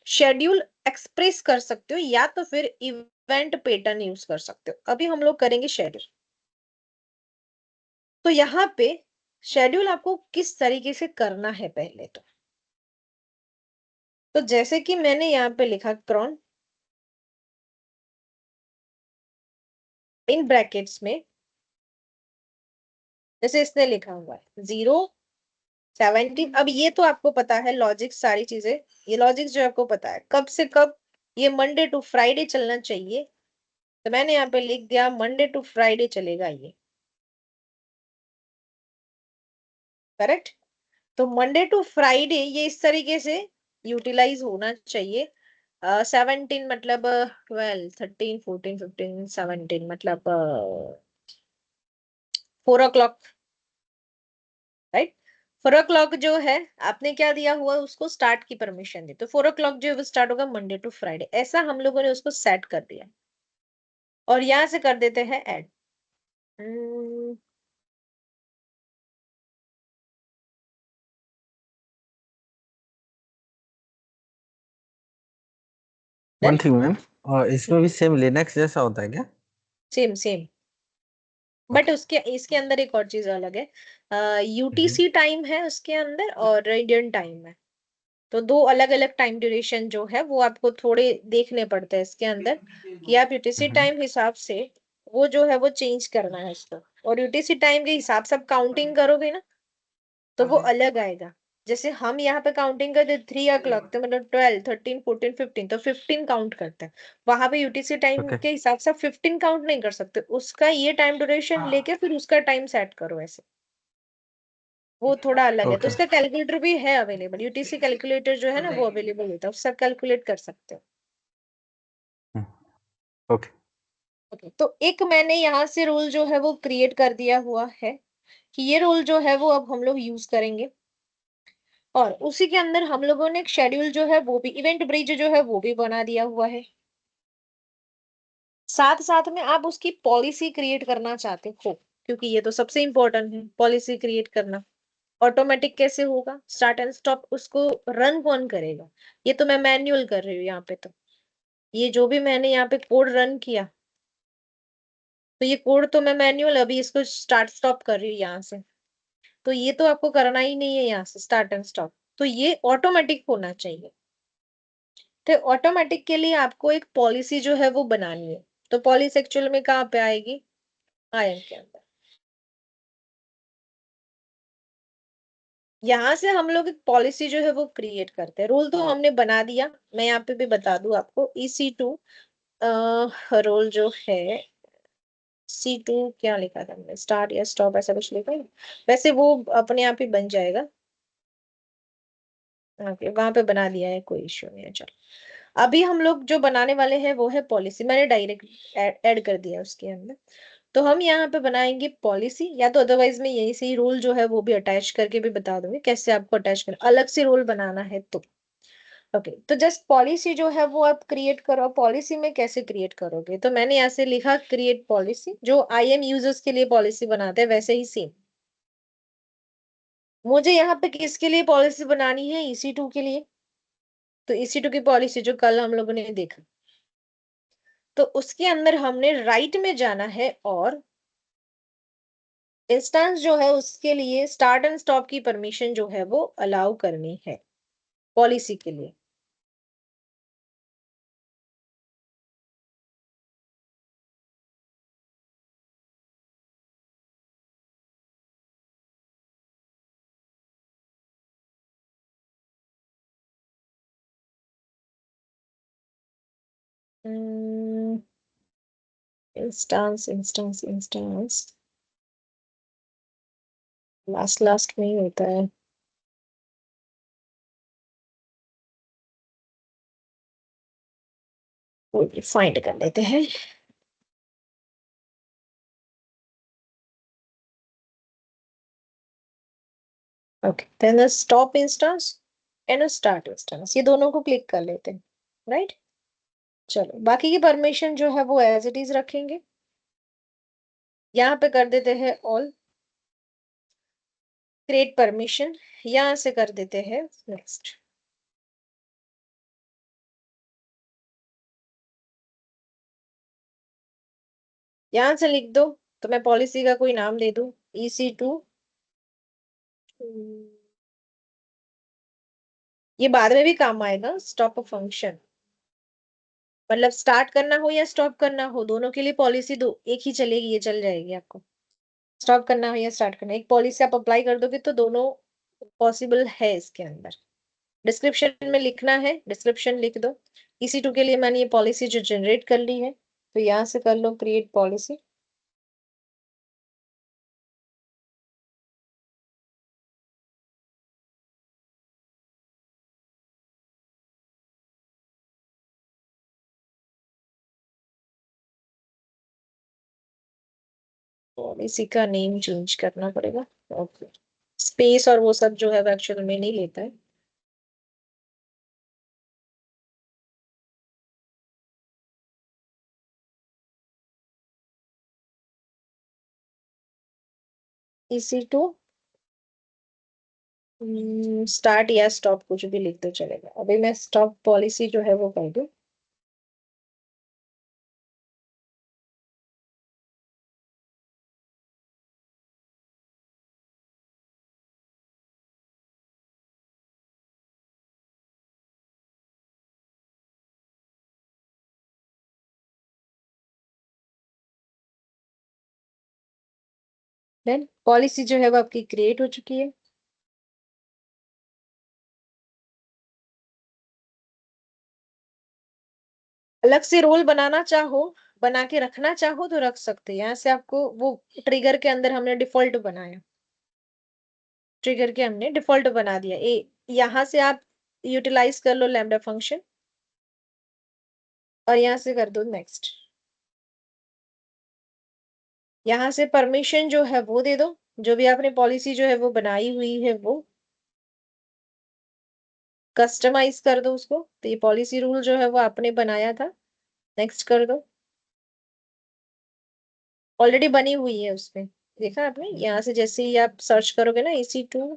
शेड्यूल एक्सप्रेस कर सकते हो या तो फिर इवेंट पैटर्न यूज कर सकते हो। अभी हम लोग करेंगे शेड्यूल। तो यहाँ पे शेड्यूल आपको किस तरीके से करना है पहले तो जैसे कि मैंने यहाँ पे लिखा क्रॉन इन ब्रैकेट्स में, जैसे इसने लिखा हुआ है 0-17। अब ये तो आपको पता है लॉजिक, सारी चीजें ये लॉजिक जो आपको पता है कब से कब ये मंडे टू फ्राइडे चलना चाहिए। तो मैंने यहाँ पे लिख दिया मंडे टू फ्राइडे चलेगा ये। करेक्ट। तो मंडे टू फ्राइडे ये इस तरीके से यूटिलाइज होना चाहिए। 17 मतलब 12 13 14 15 17 मतलब 4 o'clock, राइट। 4 o'clock जो है आपने क्या दिया हुआ उसको स्टार्ट की परमिशन दी, तो 4 o'clock जो है वो स्टार्ट होगा मंडे टू फ्राइडे, ऐसा हम लोगों ने उसको सेट कर दिया। और यहां से कर देते हैं ऐड। वन थिंग मैम, और इसमें भी सेम लिनक्स जैसा होता है क्या? Same same, but okay. उसके इसके अंदर एक और चीज अलग है। यूटीसी टाइम है उसके अंदर और इंडियन टाइम है, तो दो अलग अलग टाइम ड्यूरेशन जो है वो आपको थोड़े देखने पड़ते हैं इसके अंदर, कि आप यूटीसी टाइम हिसाब से वो जो है वो चेंज करना है इसको। और यूटीसी टाइम के हिसाब से आप काउंटिंग करोगे ना तो वो अलग आएगा। जैसे हम यहाँ पे काउंटिंग करते 3 o'clock, तो मतलब 12, 13, 14, 15, तो 15 काउंट करते हैं। वहां पे यूटीसी टाइम ओके। के हिसाब से आप 15 काउंट नहीं कर सकते, उसका ये टाइम ड्यूरेशन लेके फिर उसका टाइम सेट करो ऐसे। वो थोड़ा अलग है, तो ओके। उसका कैलकुलेटर भी है अवेलेबल, यूटीसी कैलकुलेटर जो है ना वो अवेलेबल होता है, उससे कैलकुलेट कर सकते हो। ओके। ओके, तो एक मैंने यहाँ से रूल जो है वो क्रिएट कर दिया हुआ है कि ये रूल जो है वो अब हम लोग यूज करेंगे। और उसी के अंदर हम लोगों ने एक शेड्यूल जो है वो भी, इवेंट ब्रिज जो है वो भी बना दिया हुआ है। साथ साथ में आप उसकी पॉलिसी क्रिएट करना चाहते हो, क्योंकि ये तो सबसे इंपॉर्टेंट है पॉलिसी क्रिएट करना। ऑटोमेटिक कैसे होगा, स्टार्ट एंड स्टॉप उसको रन कौन करेगा? ये तो मैं मैन्युअल कर रही हूँ यहाँ पे, तो ये जो भी मैंने यहाँ पे कोड रन किया, तो ये कोड तो मैं मैन्युअल अभी इसको स्टार्ट स्टॉप कर रही हूँ यहाँ से, तो ये तो आपको करना ही नहीं है यहाँ से स्टार्ट एंड स्टॉप, तो ये ऑटोमेटिक होना चाहिए। तो ऑटोमेटिक के लिए आपको एक पॉलिसी जो है वो बनानी है। तो पॉलिसी एक्चुअल में कहाँ पे आएगी, आयन के अंदर। यहाँ से हम लोग एक पॉलिसी जो है वो क्रिएट करते हैं। रूल तो हमने बना दिया, मैं यहाँ पे भी बता दूं आपको, EC2 रोल जो है, C2 क्या लिखा था हमने, स्टार्ट या स्टॉप ऐसा कुछ लिखा है, वैसे वो अपने आप ही बन जाएगा। ओके, वहां पे बना दिया है, कोई इश्यू नहीं है। चलो, अभी हम लोग जो बनाने वाले हैं वो है पॉलिसी, मैंने डायरेक्ट ऐड कर दिया उसके अंदर। तो हम यहाँ पे बनाएंगे पॉलिसी, या तो अदरवाइज मैं यही से ही रूल जो है वो भी अटैच करके भी बता दूंगी कैसे आपको अटैच करना, अलग से रूल बनाना है तो। ओके, तो जस्ट पॉलिसी जो है वो आप क्रिएट करो। पॉलिसी में कैसे क्रिएट करोगे, तो मैंने यहाँ से लिखा क्रिएट पॉलिसी, जो IM यूजर्स के लिए पॉलिसी बनाते हैं वैसे ही सेम। मुझे यहाँ पे किसके लिए पॉलिसी बनानी है, EC2 के लिए। तो EC2 की पॉलिसी जो कल हम लोगों ने देखा, तो उसके अंदर हमने राइट में जाना है और इंस्टेंस जो है उसके लिए स्टार्ट एंड स्टॉप की परमिशन जो है वो अलाउ करनी है पॉलिसी के लिए। Instance instance instance last last में ही होता है। फाइंड कर लेते हैं। Okay, then stop instance and start instance, ये दोनों को क्लिक कर लेते हैं, राइट। चलो, बाकी की परमिशन जो है वो एज इट इज रखेंगे। यहाँ पे कर देते हैं ऑल, क्रिएट परमिशन, यहाँ से कर देते हैं नेक्स्ट। यहाँ से लिख दो, तो मैं पॉलिसी का कोई नाम दे दूं, EC2। ये बाद में भी काम आएगा, स्टॉप फंक्शन, मतलब स्टार्ट करना हो या स्टॉप करना हो दोनों के लिए पॉलिसी दो एक ही चलेगी, ये चल जाएगी आपको। स्टॉप करना हो या स्टार्ट करना, एक पॉलिसी आप अप्लाई कर दोगे तो दोनों पॉसिबल है इसके अंदर। डिस्क्रिप्शन में लिखना है, डिस्क्रिप्शन लिख दो। EC2 के लिए मैंने ये पॉलिसी जो जनरेट कर ली है, तो यहाँ से कर लो क्रिएट पॉलिसी। पॉलिसी का नेम चेंज करना पड़ेगा। ओके, स्पेस और वो सब जो है वो एक्चुअल में नहीं लेता है। EC2 स्टार्ट या स्टॉप कुछ भी लिख दो चलेगा, अभी मैं स्टॉप पॉलिसी जो है वो कर दूं। देन पॉलिसी जो है वो आपकी क्रिएट हो चुकी है। अलग से रोल बनाना चाहो, बना के रखना चाहो तो रख सकते हैं। यहाँ से आपको वो ट्रिगर के अंदर हमने डिफॉल्ट बनाया, ट्रिगर के हमने डिफॉल्ट बना दिया। यहाँ से आप यूटिलाइज कर लो लैम्डा फंक्शन और यहाँ से कर दो नेक्स्ट। यहाँ से परमिशन जो है वो दे दो, जो भी आपने पॉलिसी जो है वो बनाई हुई है वो कस्टमाइज कर दो उसको। तो ये पॉलिसी रूल जो है वो आपने बनाया था, नेक्स्ट कर दो। ऑलरेडी बनी हुई है उसमें, देखा आपने। यहाँ से जैसे ही आप सर्च करोगे ना EC2,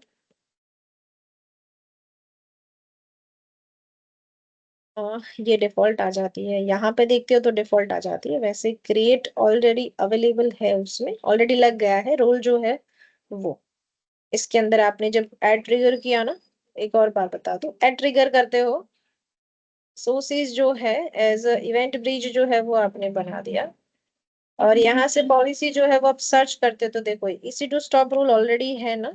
ये डिफॉल्ट आ जाती है। यहाँ पे देखते हो तो डिफॉल्ट आ जाती है। वैसे क्रिएट ऑलरेडी अवेलेबल है, उसमें ऑलरेडी लग गया है रोल जो है वो। इसके अंदर आपने जब ऐड ट्रिगर किया ना, एक और बात बता दो, ऐड ट्रिगर करते हो सोर्सेज जो है एज इवेंट ब्रिज जो है वो आपने बना दिया। और यहाँ से पॉलिसी जो है वो आप सर्च करते हो तो देखो EC2 स्टॉप रूल ऑलरेडी है ना,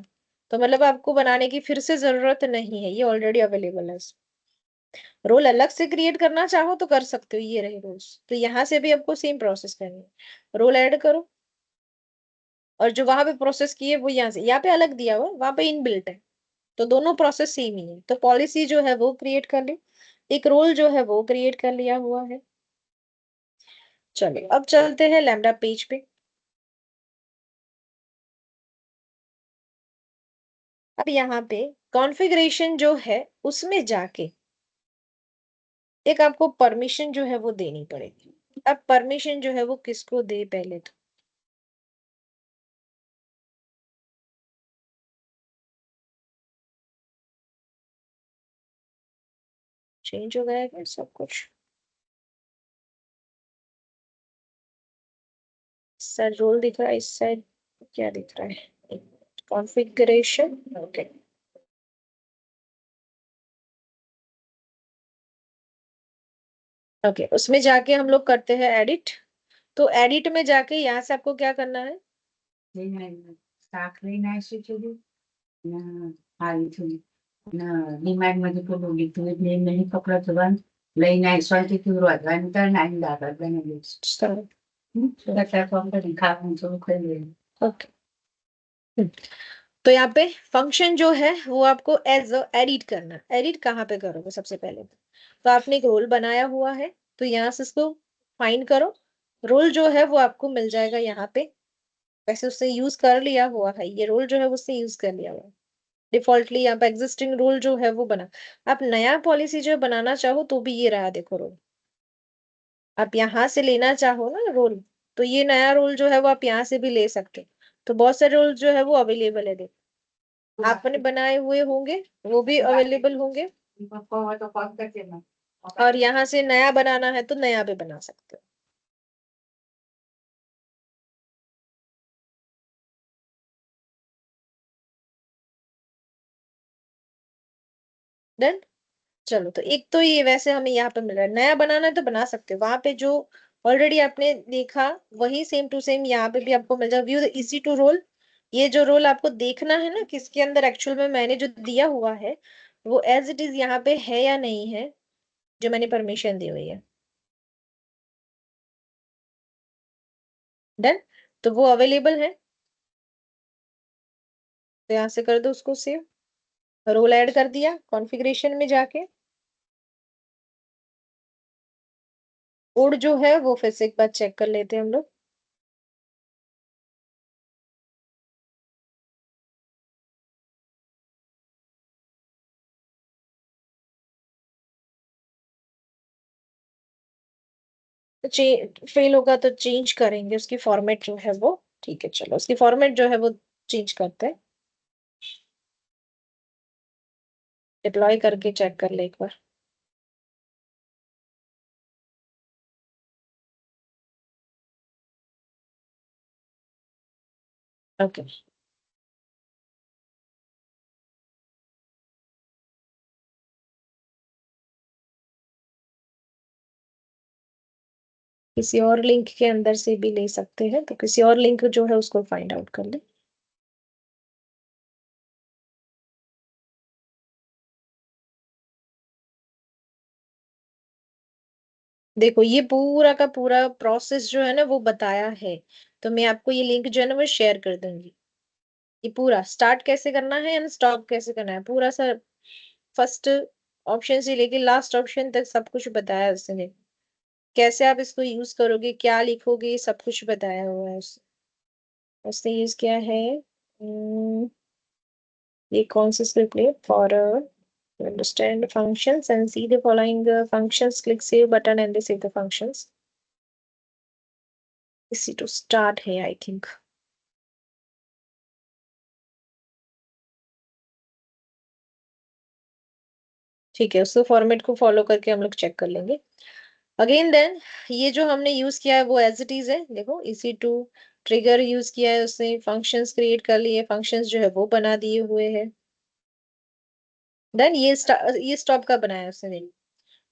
तो मतलब आपको बनाने की फिर से जरूरत नहीं है, ये ऑलरेडी अवेलेबल है। रोल अलग से क्रिएट करना चाहो तो कर सकते हो, ये रहे रोल्स। तो यहाँ से भी आपको सेम प्रोसेस करनी है, रोल ऐड करो और जो वहां पे प्रोसेस की है वो यहाँ से, यहाँ पे अलग दिया हुआ, वहां पे इनबिल्ट है, तो दोनों प्रोसेस सेम ही है। तो पॉलिसी जो है वो क्रिएट कर ली, एक रोल जो है वो क्रिएट कर लिया हुआ है। चलो अब चलते हैं लैम्डा पेज पे। अब यहाँ पे कॉन्फ़िगरेशन जो है उसमें जाके एक आपको परमिशन जो है वो देनी पड़ेगी। अब परमिशन जो है वो किसको दे पहले तो, चेंज हो गया है क्या सब कुछ? सर रोल दिख रहा है इस साइड, क्या दिख रहा है? Configuration, okay. ओके, उसमें जाके हम लोग करते हैं एडिट। तो एडिट में जाके यहाँ से आपको क्या करना है? ओके, तो यहाँ पे फंक्शन जो है वो आपको एज एडिट करना है। एडिट कहाँ पे करोगे सबसे पहले? तो आपने एक रोल बनाया हुआ है, तो यहाँ से इसको फाइंड करो। रोल जो है वो आपको मिल जाएगा यहाँ पे। वैसे उसने यूज कर लिया हुआ है, ये रोल जो है उसने यूज कर लिया हुआ है डिफॉल्टली। यहाँ पे एग्जिस्टिंग रोल जो है वो बना। आप नया पॉलिसी जो बनाना चाहो तो भी ये रहा, देखो रोल। आप यहाँ से लेना चाहो ना रोल, तो ये नया रोल जो है वो आप यहाँ से भी ले सकते हो। तो बहुत सारे रोल जो है वो अवेलेबल है, देखो आपने बनाए हुए होंगे वो भी अवेलेबल होंगे। और यहाँ से नया बनाना है तो नया भी बना सकते हो। डन। चलो, तो एक तो ये वैसे हमें यहाँ पे मिल रहा है, नया बनाना है तो बना सकते हो। वहां पे जो ऑलरेडी आपने देखा वही सेम टू सेम यहाँ पे भी आपको मिल जाएगा। व्यू द EC2 रोल, ये जो रोल आपको देखना है ना किसके अंदर एक्चुअल में मैंने जो दिया हुआ है वो एज इट इज यहाँ पे है या नहीं है, जो मैंने परमिशन दी हुई है। डन। तो वो अवेलेबल है, तो यहाँ से कर दो उसको सेव। रोल ऐड कर दिया कॉन्फ़िगरेशन में जाके। कोड जो है वो फिर से एक बार चेक कर लेते हैं हम लोग। फेल होगा तो चेंज करेंगे उसकी फॉर्मेट जो है वो। ठीक है, चलो उसकी फॉर्मेट जो है वो चेंज करते हैं। डिप्लॉय करके चेक कर ले एक बार। ओके, किसी और लिंक के अंदर से भी ले सकते हैं, तो किसी और लिंक जो है उसको फाइंड आउट कर ले। देखो ये पूरा का पूरा प्रोसेस जो है ना वो बताया है, तो मैं आपको ये लिंक जो है ना वो शेयर कर दूंगी। ये पूरा स्टार्ट कैसे करना है एंड स्टॉप कैसे करना है पूरा सा, फर्स्ट ऑप्शन से लेके लास्ट ऑप्शन तक सब कुछ बताया है उसने। कैसे आप इसको यूज करोगे, क्या लिखोगे, सब कुछ बताया हुआ है उसने यूज किया है। ये कौन सा स्क्रिप्ट है for understand functions and see the following functions, click save button and they save the functions. इसी to start है आई थिंक। ठीक है, उस फॉर्मेट को फॉलो करके हम लोग चेक कर लेंगे अगेन देन। ये जो हमने यूज किया है वो एज इट इज है, देखो इसी टू ट्रिगर यूज किया है उसने, फंक्शंस क्रिएट कर लिए, फंक्शंस जो है वो बना दिए हुए हैं। देन ये स्टॉप का बनाया है उसने,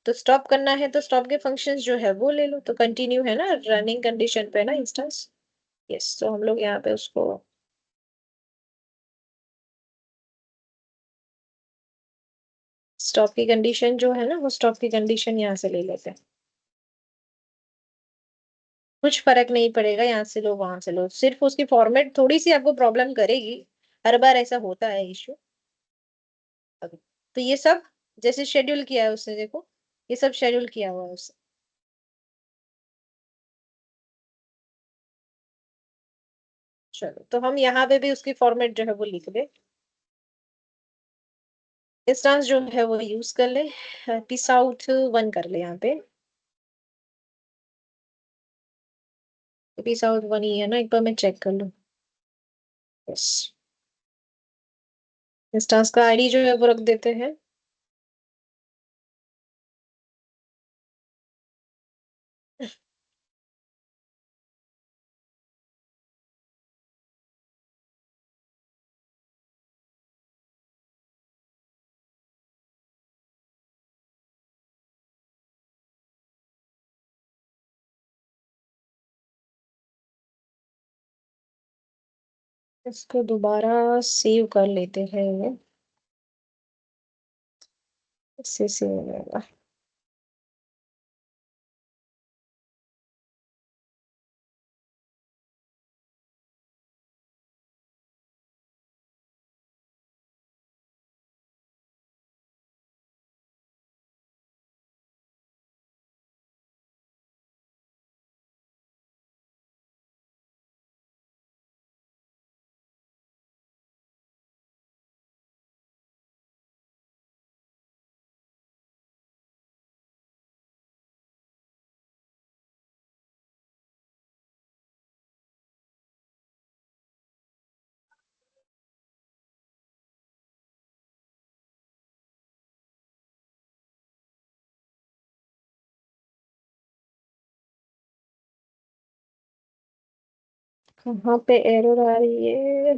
तो स्टॉप करना है तो स्टॉप के फंक्शंस जो है वो ले लो, तो कंटिन्यू है ना, रनिंग कंडीशन पे है ना इंस्टेंस। यस, तो हम लोग यहाँ पे उसको स्टॉप की कंडीशन जो है ना वो स्टॉप की कंडीशन यहाँ से ले लेते हैं। कुछ फर्क नहीं पड़ेगा, यहाँ से लो वहां से लो, सिर्फ उसकी फॉर्मेट थोड़ी सी आपको प्रॉब्लम करेगी, हर बार ऐसा होता है इशू। तो ये सब जैसे शेड्यूल किया है उसने, देखो ये सब शेड्यूल किया हुआ है उसने। चलो तो हम यहाँ पे भी उसकी फॉर्मेट जो है वो लिख दे, इंस्टांस जो है वो यूज कर ले, पीस आउट वन कर ले यहाँ पे, पीस आउट वन ही है ना, एक बार मैं चेक कर लूँ। यस, इंस्टांस का आईडी जो है वो रख देते हैं। इसको दोबारा सेव कर लेते हैं, इससे सेव होगा। कहाँ पे एरर आ रही है?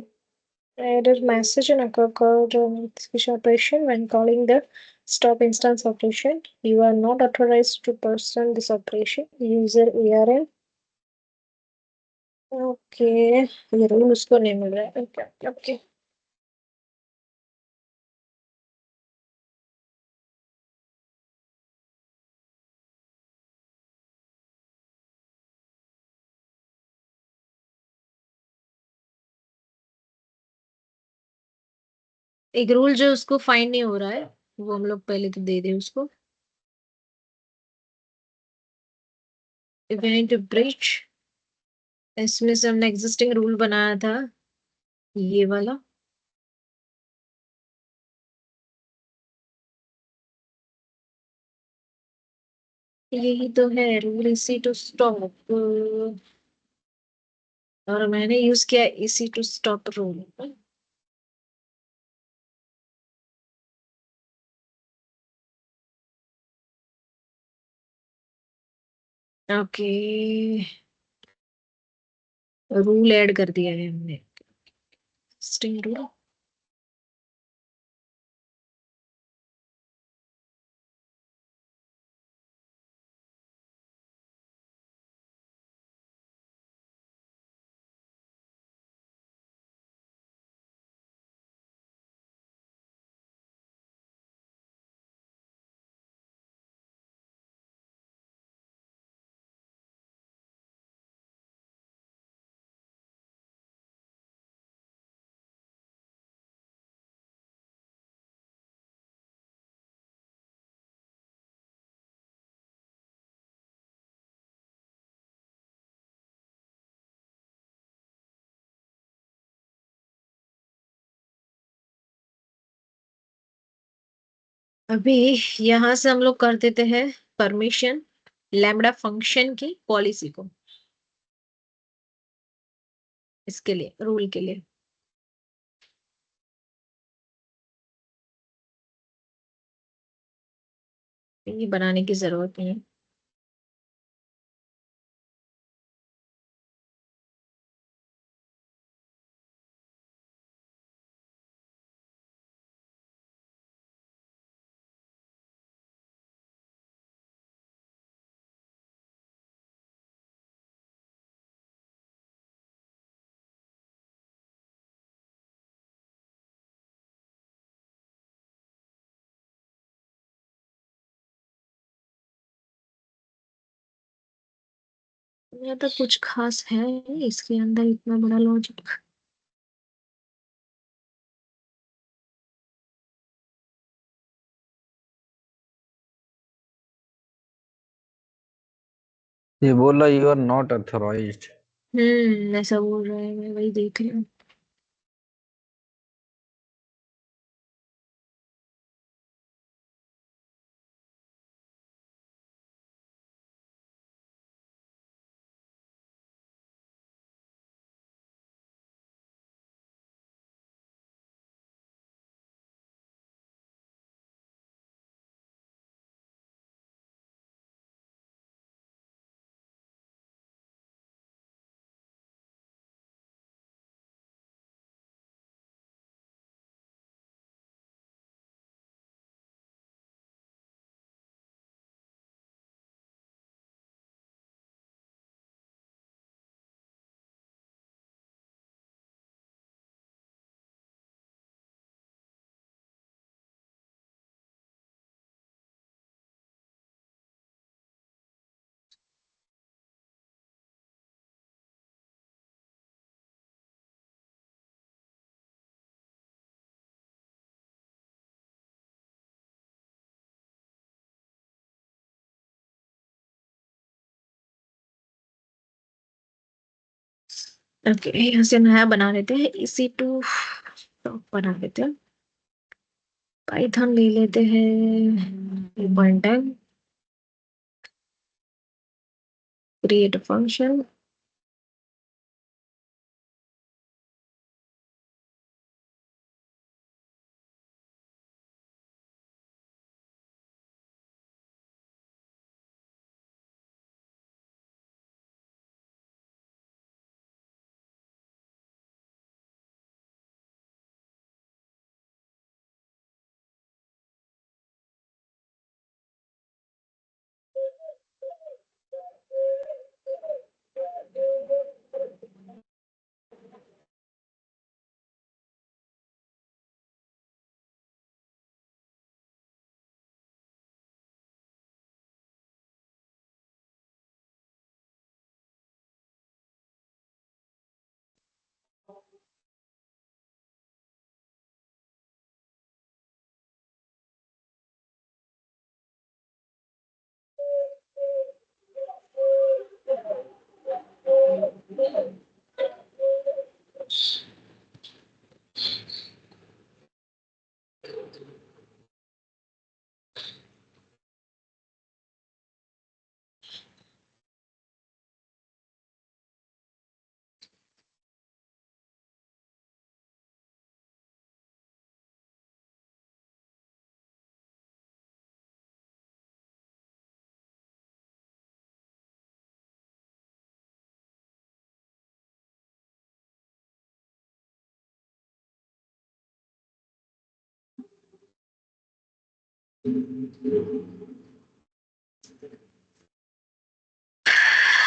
Error message and occurred execution operation when calling the stop instance operation. You are not authorized to perform this operation. User ARN. Okay, ये रूल उसको नहीं मिल रहा है। ओके ओके, एक रूल जो उसको फाइंड नहीं हो रहा है वो हम लोग पहले तो दे दे उसको। इवेंट ब्रिज, इसमें से हमने एग्जिस्टिंग रूल बनाया था ये वाला। यही तो है रूल, इसी टू स्टॉप, और मैंने यूज किया इसी to stop rule. Okay, rule add कर दिया है हमने, स्ट्रिंग रूल। अभी यहां से हम लोग कर देते हैं परमिशन लैम्बडा फंक्शन की पॉलिसी को, इसके लिए रूल के लिए। ये बनाने की जरूरत नहीं है। ये तो कुछ खास है नहीं इसके अंदर, इतना बड़ा लॉजिक। ये बोल रहा यू आर नॉट अथोराइज्ड। ऐसा बोल रहा है, मैं वही देख रही हूँ। ओके, यहाँ से नया बना लेते हैं, इसी टू बना लेते हैं। पाइथन ले लेते हैं, one time create function.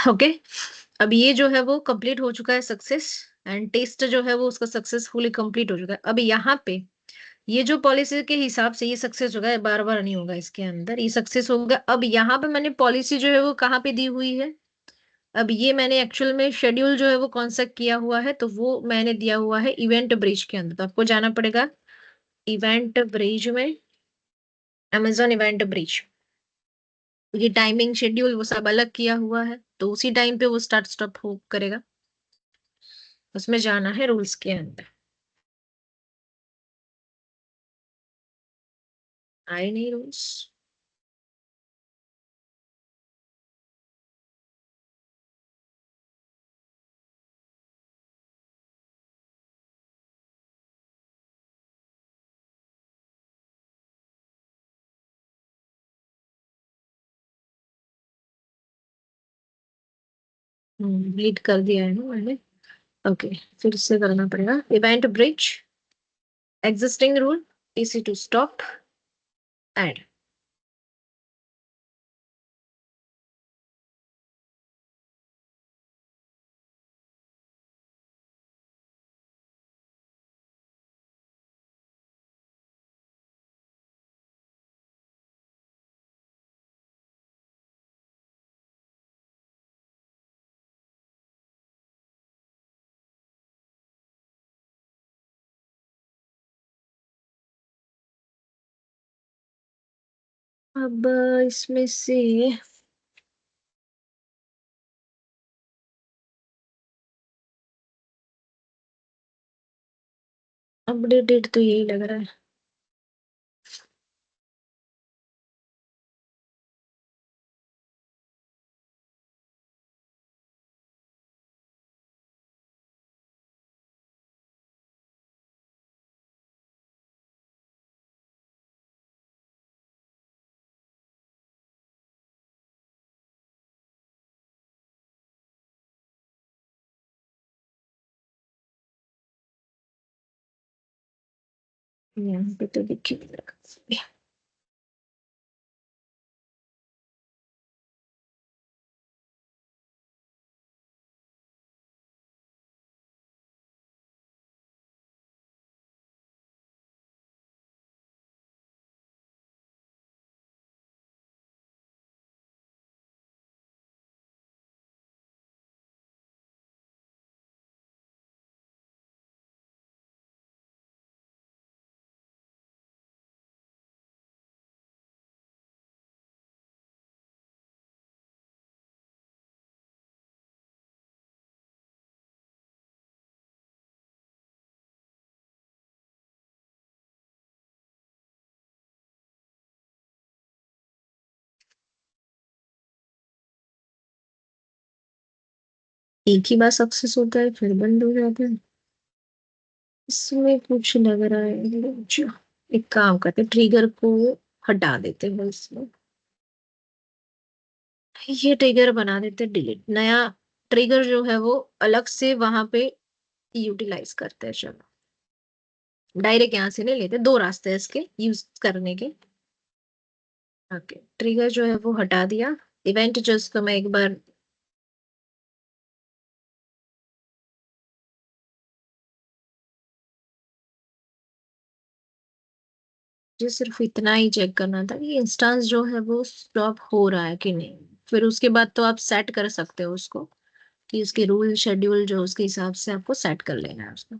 Okay, अब ये जो है वो कंप्लीट हो चुका है सक्सेस, एंड टेस्ट जो है वो उसका सक्सेसफुली कंप्लीट हो चुका है। अब यहाँ पे ये जो पॉलिसी के हिसाब से ये सक्सेस होगा, बार बार नहीं होगा, इसके अंदर ये सक्सेस होगा। अब यहाँ पे मैंने पॉलिसी जो है वो कहाँ पे दी हुई है, अब ये मैंने एक्चुअल में शेड्यूल जो है वो कौन सा किया हुआ है, तो वो मैंने दिया हुआ है इवेंट ब्रिज के अंदर। तो आपको जाना पड़ेगा इवेंट ब्रिज में, अमेजोन इवेंट ब्रिज। ये टाइमिंग शेड्यूल वो सब अलग किया हुआ है, तो उसी टाइम पे वो स्टार्ट स्टॉप हो करेगा। उसमें जाना है रूल्स के अंदर। आए नहीं रूल्स। रीड कर दिया है ना मैंने। ओके, फिर से करना पड़ेगा। इवेंट ब्रिज, एग्जिस्टिंग रूल, इसी टू स्टॉप, ऐड। अब इसमें से अपडेटेड तो यही लग रहा है। यहाँ पे तो दिख ही नहीं रहा। एक ही बार सक्सेस होता है फिर बंद हो जाता है। इसमें कुछ लग रहा है जो, एक काम करते, ट्रिगर को हटा देते हैं इसमें। ये ट्रिगर बना देते, डिलीट, नया ट्रिगर जो है वो अलग से वहां पे यूटिलाइज करते हैं। चलो, डायरेक्ट यहाँ से नहीं लेते, दो रास्ते हैं इसके यूज करने के। ओके, ट्रिगर जो है वो हटा दिया। इवेंट जस्ट को मैं एक बार जो सिर्फ इतना ही चेक करना था कि इंस्टेंस जो है वो स्टॉप हो रहा है कि नहीं। फिर उसके बाद तो आप सेट कर सकते हो उसको, कि उसके रूल शेड्यूल जो उसके हिसाब से आपको सेट कर लेना है उसको।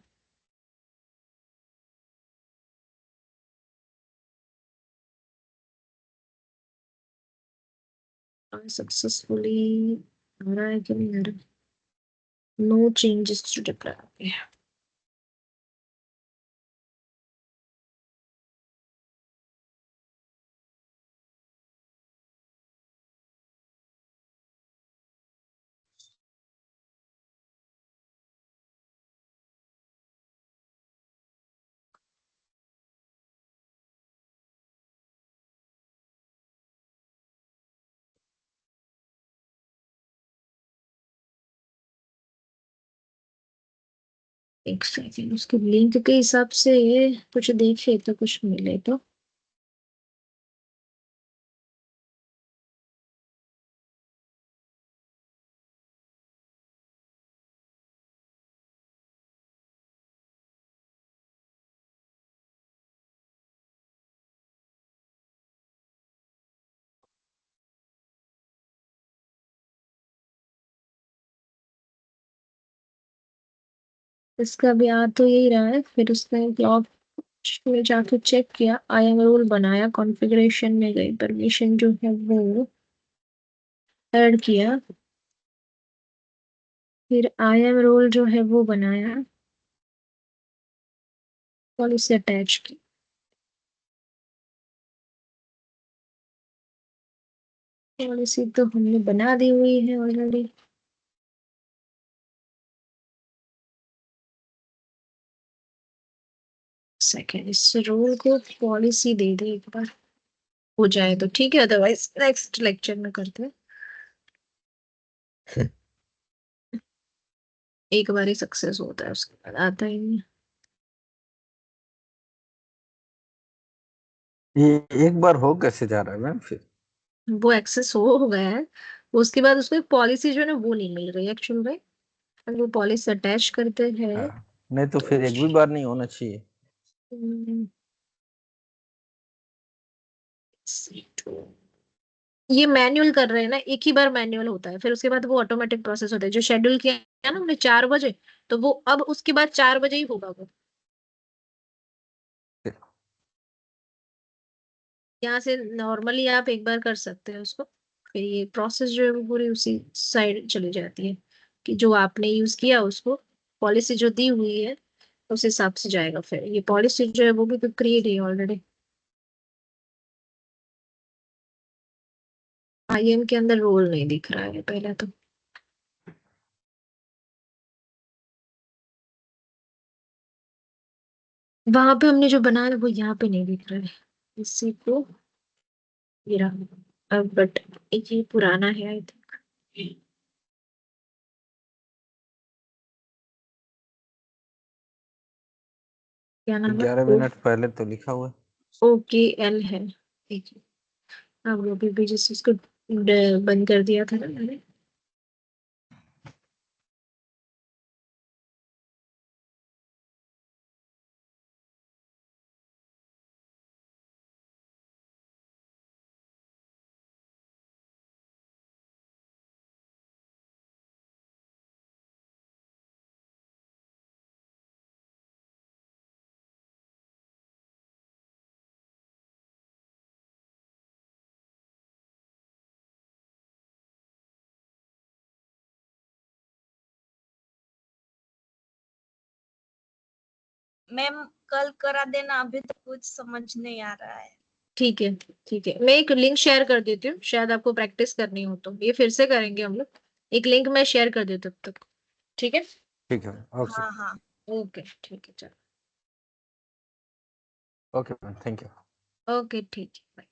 और सक्सेसफुली आ रहा है कि नहीं आ रहा। No changes to deploy. एक सेकेंड, उसके लिंक के हिसाब से कुछ देखे तो कुछ मिले तो। इसका भी आ तो यही रहा है। फिर उसने ब्लॉग में जाके चेक किया, आईएम रूल बनाया, कॉन्फ़िगरेशन में गई, परमिशन जो है वो ऐड किया, फिर आईएम रोल जो है वो बनाया, पॉलिसी अटैच की। पॉलिसी तो हमने बना दी हुई है ऑलरेडी। सेकेंड, इस रोल को पॉलिसी दे दे एक बार, हो जाए तो ठीक है, अदरवाइज नेक्स्ट लेक्चर में करते हैं। एक बार ही सक्सेस होता है, उसके बाद आता ही नहीं। ये एक बार हो कैसे जा रहा है मैम फिर? वो एक्सेस हो गया है, उसके बाद उसको पॉलिसी जो है ना वो नहीं मिल रही एक्चुअल में। अगर वो पॉलिसी अटैच करते हैं हाँ, नहीं तो तो फिर एक भी बार नहीं होना चाहिए। हम्म, ये मैनुअल कर रहे हैं ना, एक ही बार मैनुअल होता है, फिर उसके बाद वो ऑटोमेटिक प्रोसेस होता है। जो शेड्यूल किया है ना हमने 4 बजे, तो वो अब उसके बाद 4 बजे ही होगा वो। यहाँ से नॉर्मली आप एक बार कर सकते हैं उसको, फिर ये प्रोसेस जो है वो पूरी उसी साइड चली जाती है कि जो आपने यूज किया उसको, पॉलिसी जो दी हुई है उस हिसाब से जाएगा। फिर ये पॉलिसी जो है वो भी क्रिएट है ऑलरेडी। आईएम के अंदर रोल नहीं दिख रहा है पहले तो। वहां पे हमने जो बनाया है वो यहाँ पे नहीं दिख रहा है, इसी को गिरा। अब बट ये पुराना है आई थिंक। क्या नाम है? 11 मिनट पहले तो लिखा हुआ है। OKL है। एक, अब वो भी जिस इसको बंद कर दिया था ना मैंने। मैम कल करा देना, अभी तो कुछ समझ नहीं आ रहा है। ठीक है, ठीक है, मैं एक लिंक शेयर कर देती हूँ, शायद आपको प्रैक्टिस करनी हो तो ये फिर से करेंगे हम लोग। एक लिंक मैं शेयर कर देती हूँ तब तक। ठीक है। ठीक है, ओके। हाँ हाँ। ओके ठीक है, चलो। Okay ma'am, thank you. Okay ठीक है, बाय।